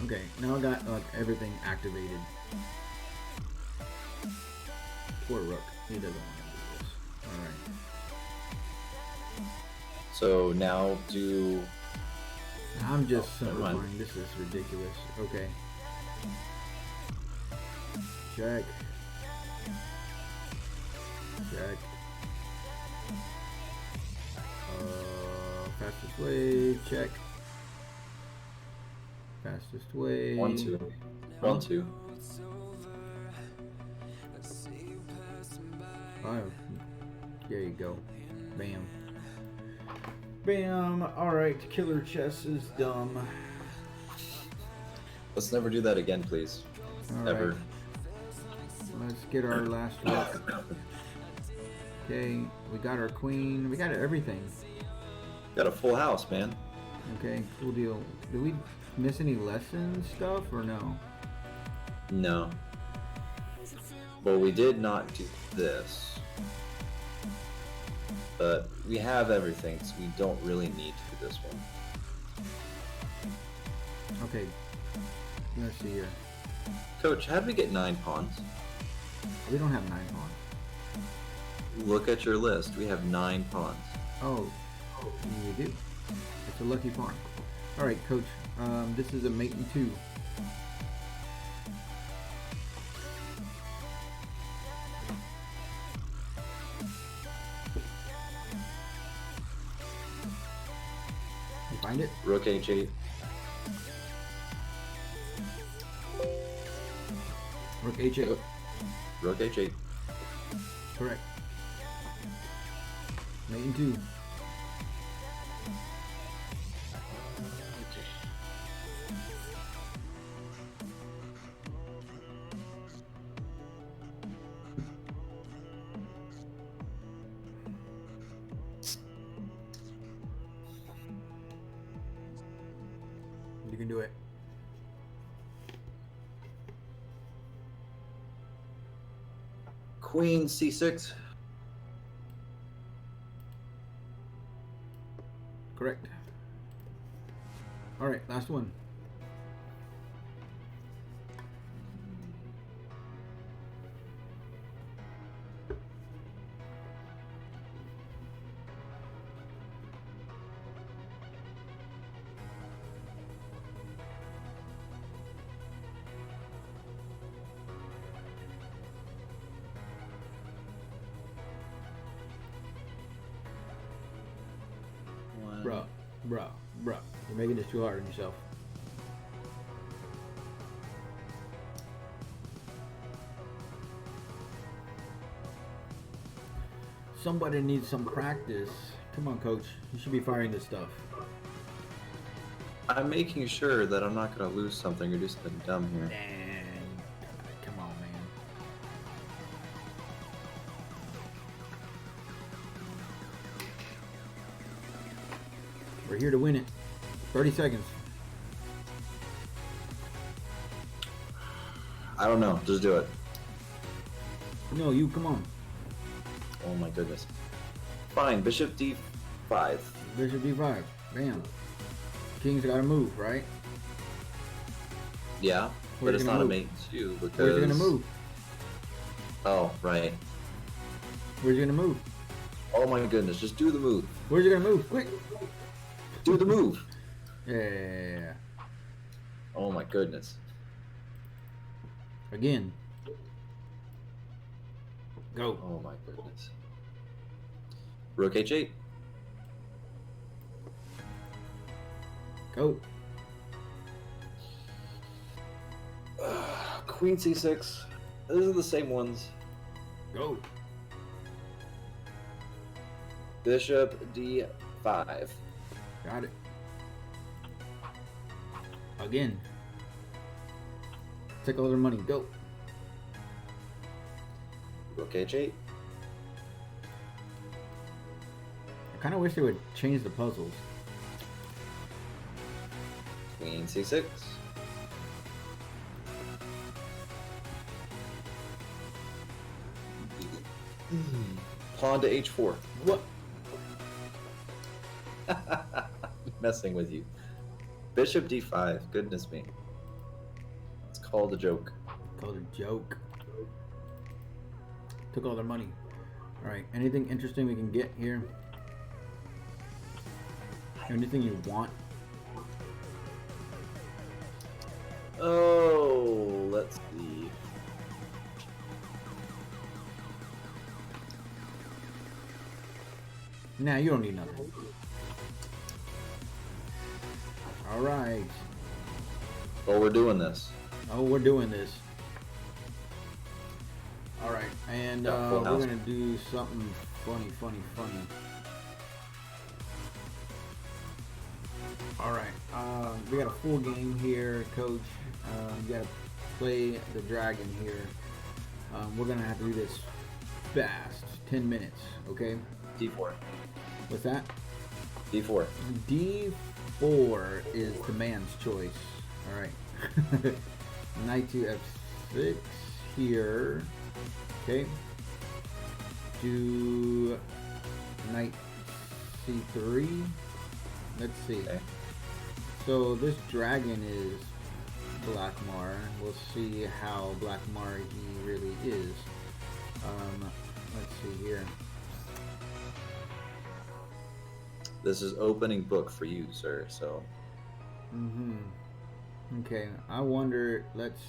Okay, now I got like everything activated. Poor rook. He doesn't want to do this. Alright. So now do... I'm just never mind. simplifying. This is ridiculous. Okay. Check. Check. Fastest way. Check. Fastest way. 1, 2. 1, 2. 5. There you go. Bam. Bam. Alright, killer chess is dumb. Let's never do that again, please. All Ever. right. Let's get our last rook. Okay, we got our queen. We got everything. Got a full house, man. Okay, cool deal. Did we miss any lesson stuff or no? No. Well, we did not do this. But we have everything, so we don't really need to do this one. Okay. Let's see here. Coach, how did we get 9 pawns? We don't have 9 pawns. Look at your list. We have 9 pawns. Oh, you do. It's a lucky pawn. All right, coach. This is a mate in 2. You find it? Rook h8. Rook h8. Rook h8. Correct. Mate in 2. You can do it. Queen c6. Correct. All right, last one. Bruh. You're making this too hard on yourself. Somebody needs some practice. Come on, coach. You should be firing this stuff. I'm making sure that I'm not going to lose something or do something dumb here. And come on, man. We're here to win it. 30 seconds. I don't know. Just do it. No, you, come on. Oh my goodness. Fine. Bishop d5. Bishop d5. Bam. King's got to move, right? Yeah, Where's but it's it not gonna a move? mate 2 because. Where's it gonna move? Oh, right. Where's it gonna move? Oh my goodness, just do the move. Where's it gonna move? Quick! Do the move. Yeah. Oh my goodness. Again. Go. Oh my goodness. Rook H8. Go. Queen C6. Those are the same ones. Go. Bishop D5. Got it. Again. Take all their money. Go. Rook H8. I kind of wish they would change the puzzles. Queen C6. Pawn to H4. What? Messing with you. Bishop D5. Goodness me. It's called a joke. Called a joke. Took all their money. Alright, anything interesting we can get here? Anything you want? Oh, let's see. Nah, you don't need nothing. Alright. Oh, we're doing this. Oh, we're doing this. Alright, and Yeah, full we're house. gonna do something funny. Alright, we got a full game here, coach. You gotta play the dragon here. We're gonna have to do this fast. 10 minutes, okay? D4. What's that? D4. D4 is the man's choice. Alright. Knight to F6 here. Okay. Do Knight C3. Let's see. Okay. So this dragon is Blackmar. We'll see how Blackmar he really is. Let's see here. This is opening book for you, sir, so. Okay, I wonder, let's...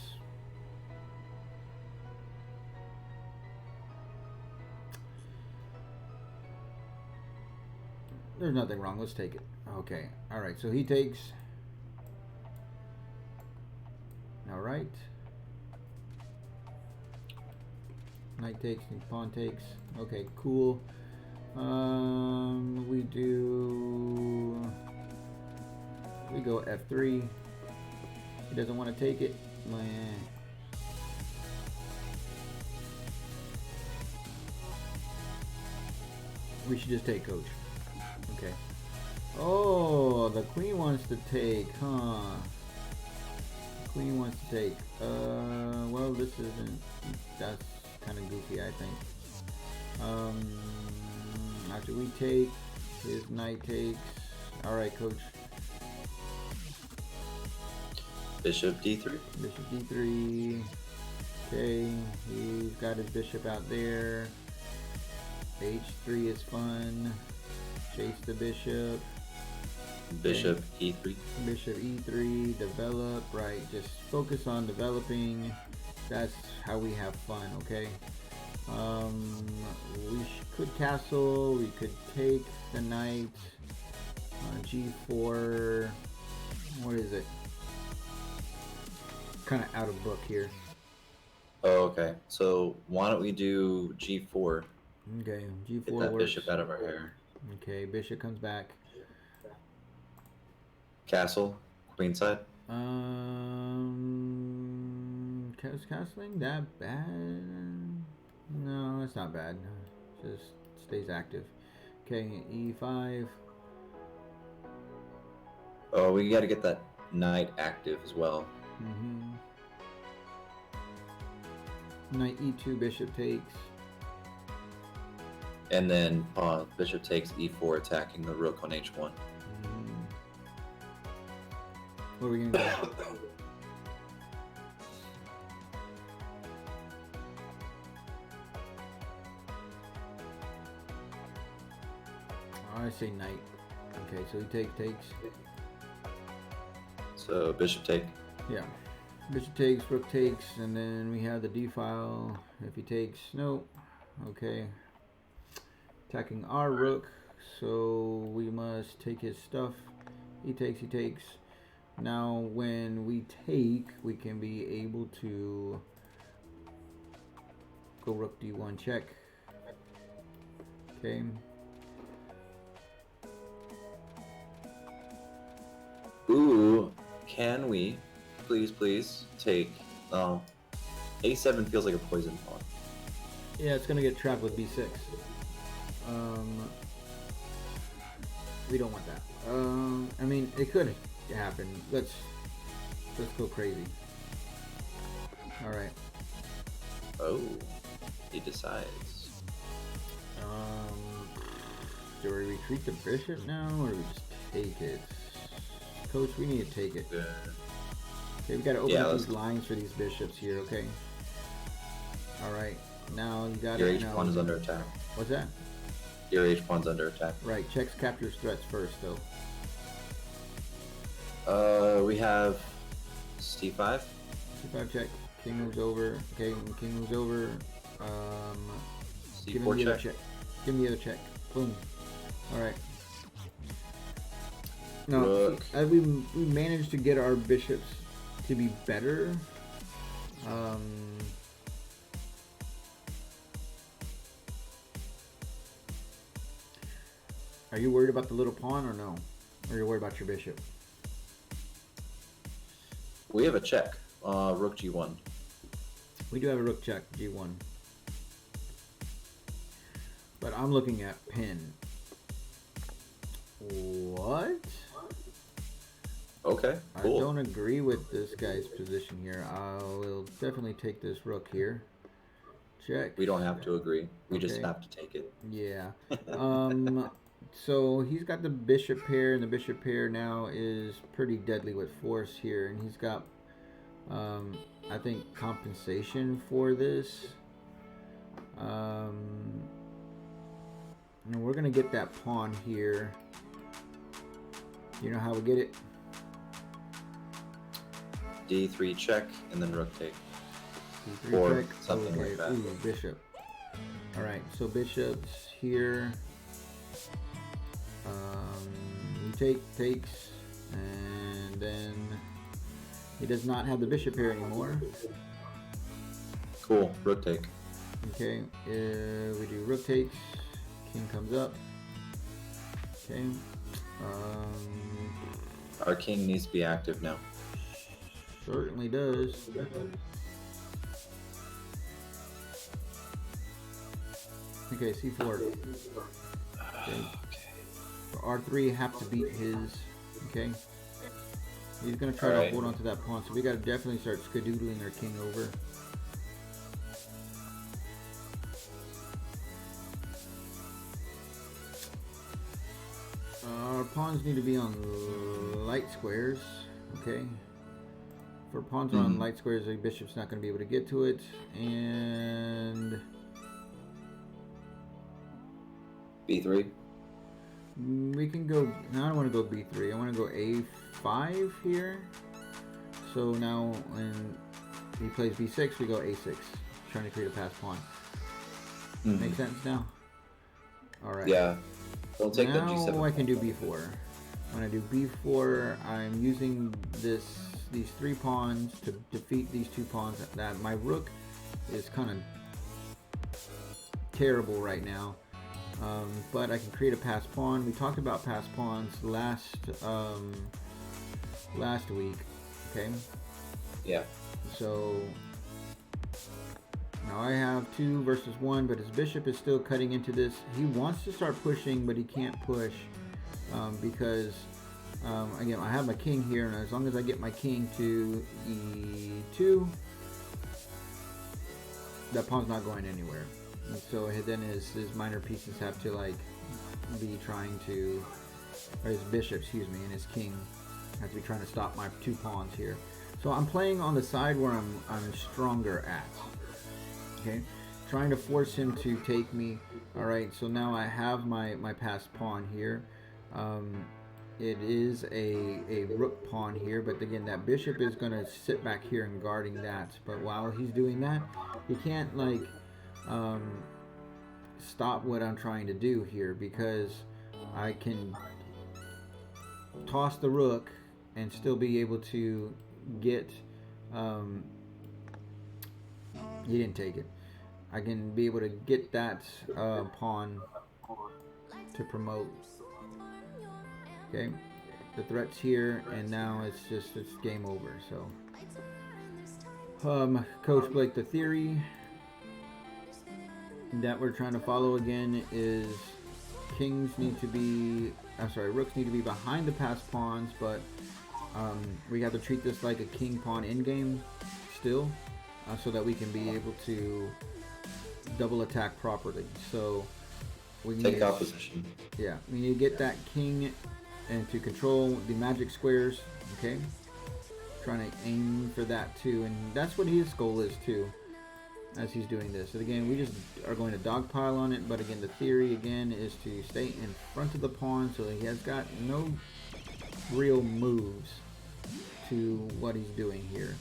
There's nothing wrong, let's take it. Okay, alright, so he takes... Alright. Knight takes and pawn takes. Okay, cool. We go F3. He doesn't want to take it. Meh. We should just take coach. Okay. Oh, the queen wants to take, huh? Queen wants to take. Well, this isn't. That's kind of goofy, I think. After we take, his knight takes. All right, coach. Bishop D3. Bishop D3. Okay, he's got his bishop out there. H3 is fun. Chase the bishop. Bishop E3. Bishop E3. Develop. Right, just focus on developing. That's how we have fun, okay? We could castle. We could take the knight. G4. What is it? Kind of out of book here. Oh, okay. So why don't we do G4? Okay, G4 Get that works. bishop out of our hair. Okay, bishop comes back. Castle, queenside. Is castling that bad? No, it's not bad. Just stays active. Okay, E5. Oh, we got to get that knight active as well. Knight E2, bishop takes. And then bishop takes E4, attacking the rook on H1. Where are we gonna go? say knight. Okay, so he takes. So bishop take. Yeah. Bishop takes, rook takes, and then we have the d-file. If he takes, no. Okay. Attacking our rook, so we must take his stuff. He takes, he takes. Now when we take, we can be able to go rook d1 check. Okay. Ooh, can we please take a7 feels like a poison pawn. Yeah, it's gonna get trapped with b6. We don't want that. I mean, it could happen. Let's go crazy. All right. Oh, he decides. Do we retreat the bishop now, or do we just take it? Coach, we need to take it. Good. Okay, we gotta open up these lines for these bishops here. Okay. All right. Now you got your it. H pawn is under attack. What's that? Your H pawn's under attack. Right. Checks, captures, threats first, though. We have c5. C5 check. King moves over. Okay, king moves over. Give him c4 the other check. check. Give him the other check. Boom. All right. Now, Rook. as we managed to get our bishops to be better. Are you worried about the little pawn or no? Or you're worried about your bishop? We have a check. Rook g1. We do have a rook check, g1. But I'm looking at pin. What? Okay, cool. I don't agree with this guy's position here. I will definitely take this rook here. Check. We don't have to agree. We just Okay. have to take it. Yeah. So he's got the bishop pair, and the bishop pair now is pretty deadly with force here, and he's got, I think, compensation for this. And we're gonna get that pawn here. You know how we get it? D3 check and then rook take. D3 Or check. something Okay. like that. Ooh, bishop. All right, so bishops here. He takes, and then he does not have the bishop here anymore. Cool, rook take. Okay, we do rook takes. King comes up. Okay. Our king needs to be active now. Certainly does. Okay, c4. Okay. So R3 have to beat his. Okay. He's gonna try to hold on to that pawn, so we gotta definitely start skadoodling our king over. Our pawns need to be on light squares. Okay. For pawns on light squares, the bishop's not going to be able to get to it. And B3. we can go. No, I don't want to go B3. I want to go A5 here. So now when he plays B6, we go A6, trying to create a pass pawn. Make sense now? All right. Yeah. Don't take now the G7. I can do B4. When I do B4, I'm using these three pawns to defeat these two pawns. That my rook is kind of terrible right now, but I can create a pass pawn. We talked about pass pawns last week. Okay. Yeah. So now I have 2 versus 1, but his bishop is still cutting into this. He wants to start pushing, but he can't push because, again, I have my king here, and as long as I get my king to E2, that pawn's not going anywhere. And so then his minor pieces have to like be trying to, or his bishop, excuse me, and his king have to be trying to stop my 2 pawns here. So I'm playing on the side where I'm stronger at. Okay, trying to force him to take me. All right, so now I have my passed pawn here. It is a rook pawn here, but again, that bishop is going to sit back here and guarding that. But while he's doing that, he can't like stop what I'm trying to do here, because I can toss the rook and still be able to get he didn't take it. I can be able to get that pawn to promote. Okay, the threat's here, and now it's game over. So Coach Blake, the theory that we're trying to follow again is rooks need to be behind the passed pawns, but we have to treat this like a king pawn in game still, so that we can be able to double attack properly. So we take opposition. Yeah, we need to get that king and to control the magic squares. Okay, trying to aim for that too, and that's what his goal is too, as he's doing this. And again, we just are going to dogpile on it, but again, the theory again is to stay in front of the pawn, so he has got no real moves to what he's doing here.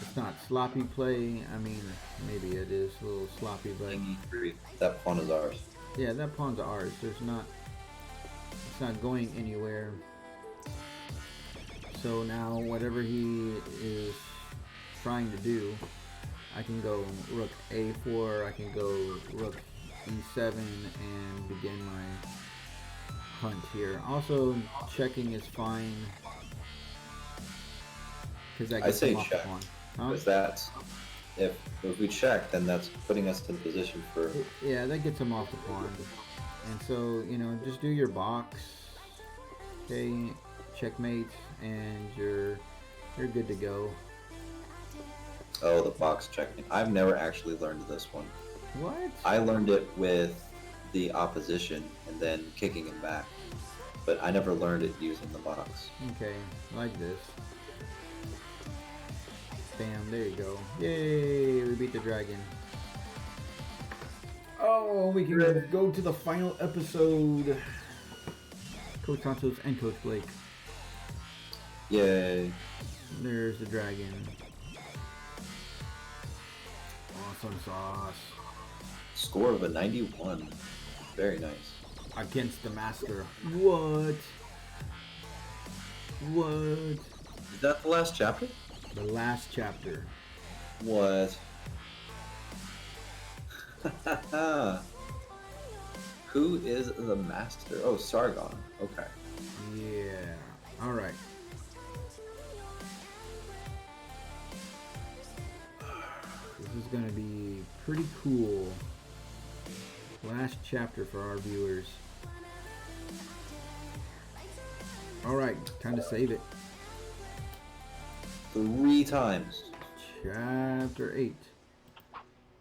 It's not sloppy play. I mean, maybe it is a little sloppy, but that pawn is ours. Yeah, that pawn's ours. It's not going anywhere. So now whatever he is trying to do, I can go rook a4, I can go rook e7 and begin my hunt here. Also, checking is fine, because that gets him off the pawn. Because that's, if we check, then that's putting us in position for... Yeah, that gets him off the pawn. And so, you know, just do your box. Okay, checkmate, and you're good to go. Oh, the box checking. I've never actually learned this one. What? I learned it with the opposition and then kicking him back. But I never learned it using the box. Okay, like this. Bam, there you go. Yay, we beat the dragon. Oh, we can go to the final episode. Coach Santos and Coach Blake. Yay. There's the dragon. Awesome sauce. Score of a 91. Very nice. Against the master. What? What? Is that the last chapter? The last chapter. What? Who is the master? Oh, Sargon. Okay. Yeah. All right. This is going to be pretty cool. Last chapter for our viewers. All right, time to save it. 3 times. Chapter 8.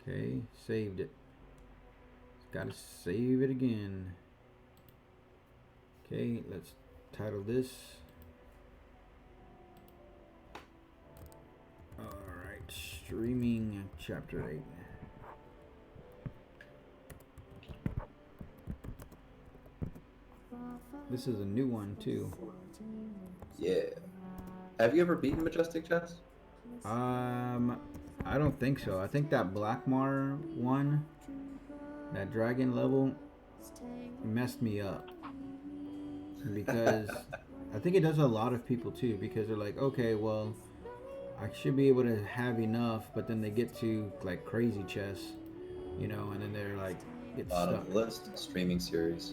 Okay, saved it. Gotta save it again. Okay, let's title this. Alright, streaming chapter 8. This is a new one too. Yeah. Have you ever beaten Majestic Chess? I don't think so. I think that Blackmar one, that dragon level, messed me up. Because I think it does a lot of people too, because they're like, okay, well, I should be able to have enough, but then they get to like crazy chess, you know, and then they're like, get stuck. Bottom list, streaming series.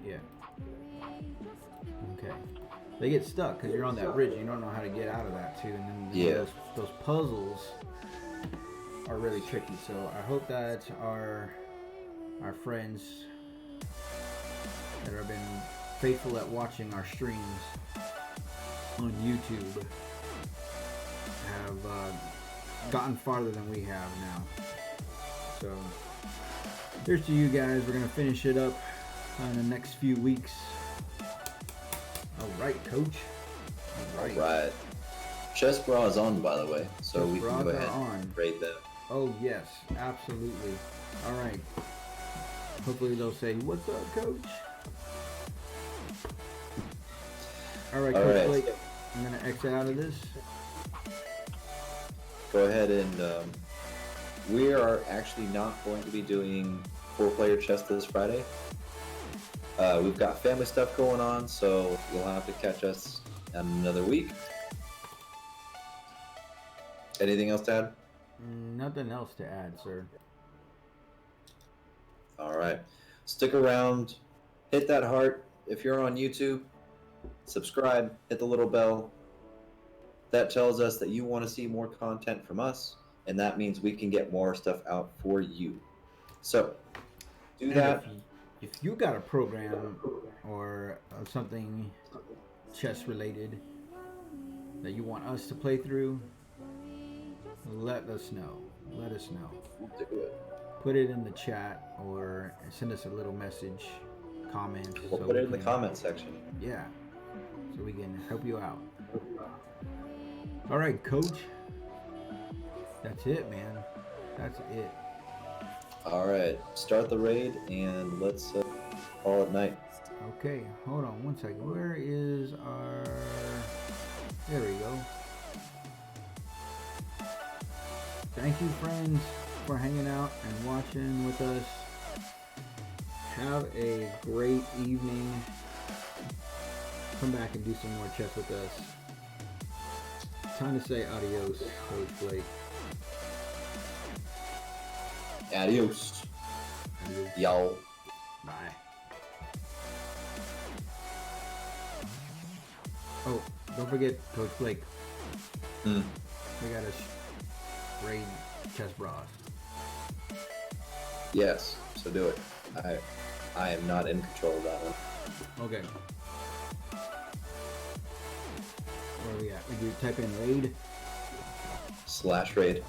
Yeah. Okay. They get stuck because you're on that ridge. You don't know how to get out of that too, and then those puzzles are really tricky. So I hope that our friends that have been faithful at watching our streams on YouTube have gotten farther than we have now. So here's to you guys. We're gonna finish it up in the next few weeks. All right, Coach. All right. Chess Bra is on, by the way, so Chess we can Bras go are ahead on. and raid them. Oh yes, absolutely. All right. Hopefully they'll say, "What's up, Coach?" All right, All Coach right. Blake. I'm gonna exit out of this. Go ahead and we are actually not going to be doing 4-player chess this Friday. We've got family stuff going on, so you'll have to catch us another week. Anything else to add? Nothing else to add, sir. All right. Stick around. Hit that heart. If you're on YouTube, subscribe. Hit the little bell. That tells us that you want to see more content from us, and that means we can get more stuff out for you. So, do And that. if you got a program or something chess related that you want us to play through, let us know. Let us know. We'll do it. Put it in the chat or send us a little message, comment. We'll put it in the comment section. Yeah, so we can help you out. All right, Coach. That's it, man. That's it. All right. Start the raid, and let's call it night. Okay, hold on one second. Where is our... There we go. Thank you, friends, for hanging out and watching with us. Have a great evening. Come back and do some more chess with us. Time to say adios, Coach Blake. Adios. Adios. Y'all. Bye. Oh, don't forget Coach Blake. Hmm. We gotta raid chess bras. Yes. So do it. I am not in control of that one. Okay. Where are we at? We do type in raid. /raid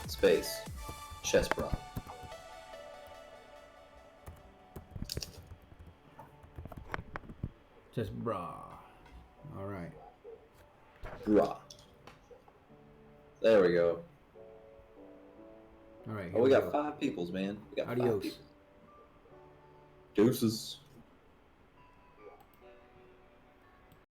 space chess bra. Chess bra. All right. Bra. There we go. All right. Oh, we got 5 peoples, man. We got 5 Adios. people. Deuces.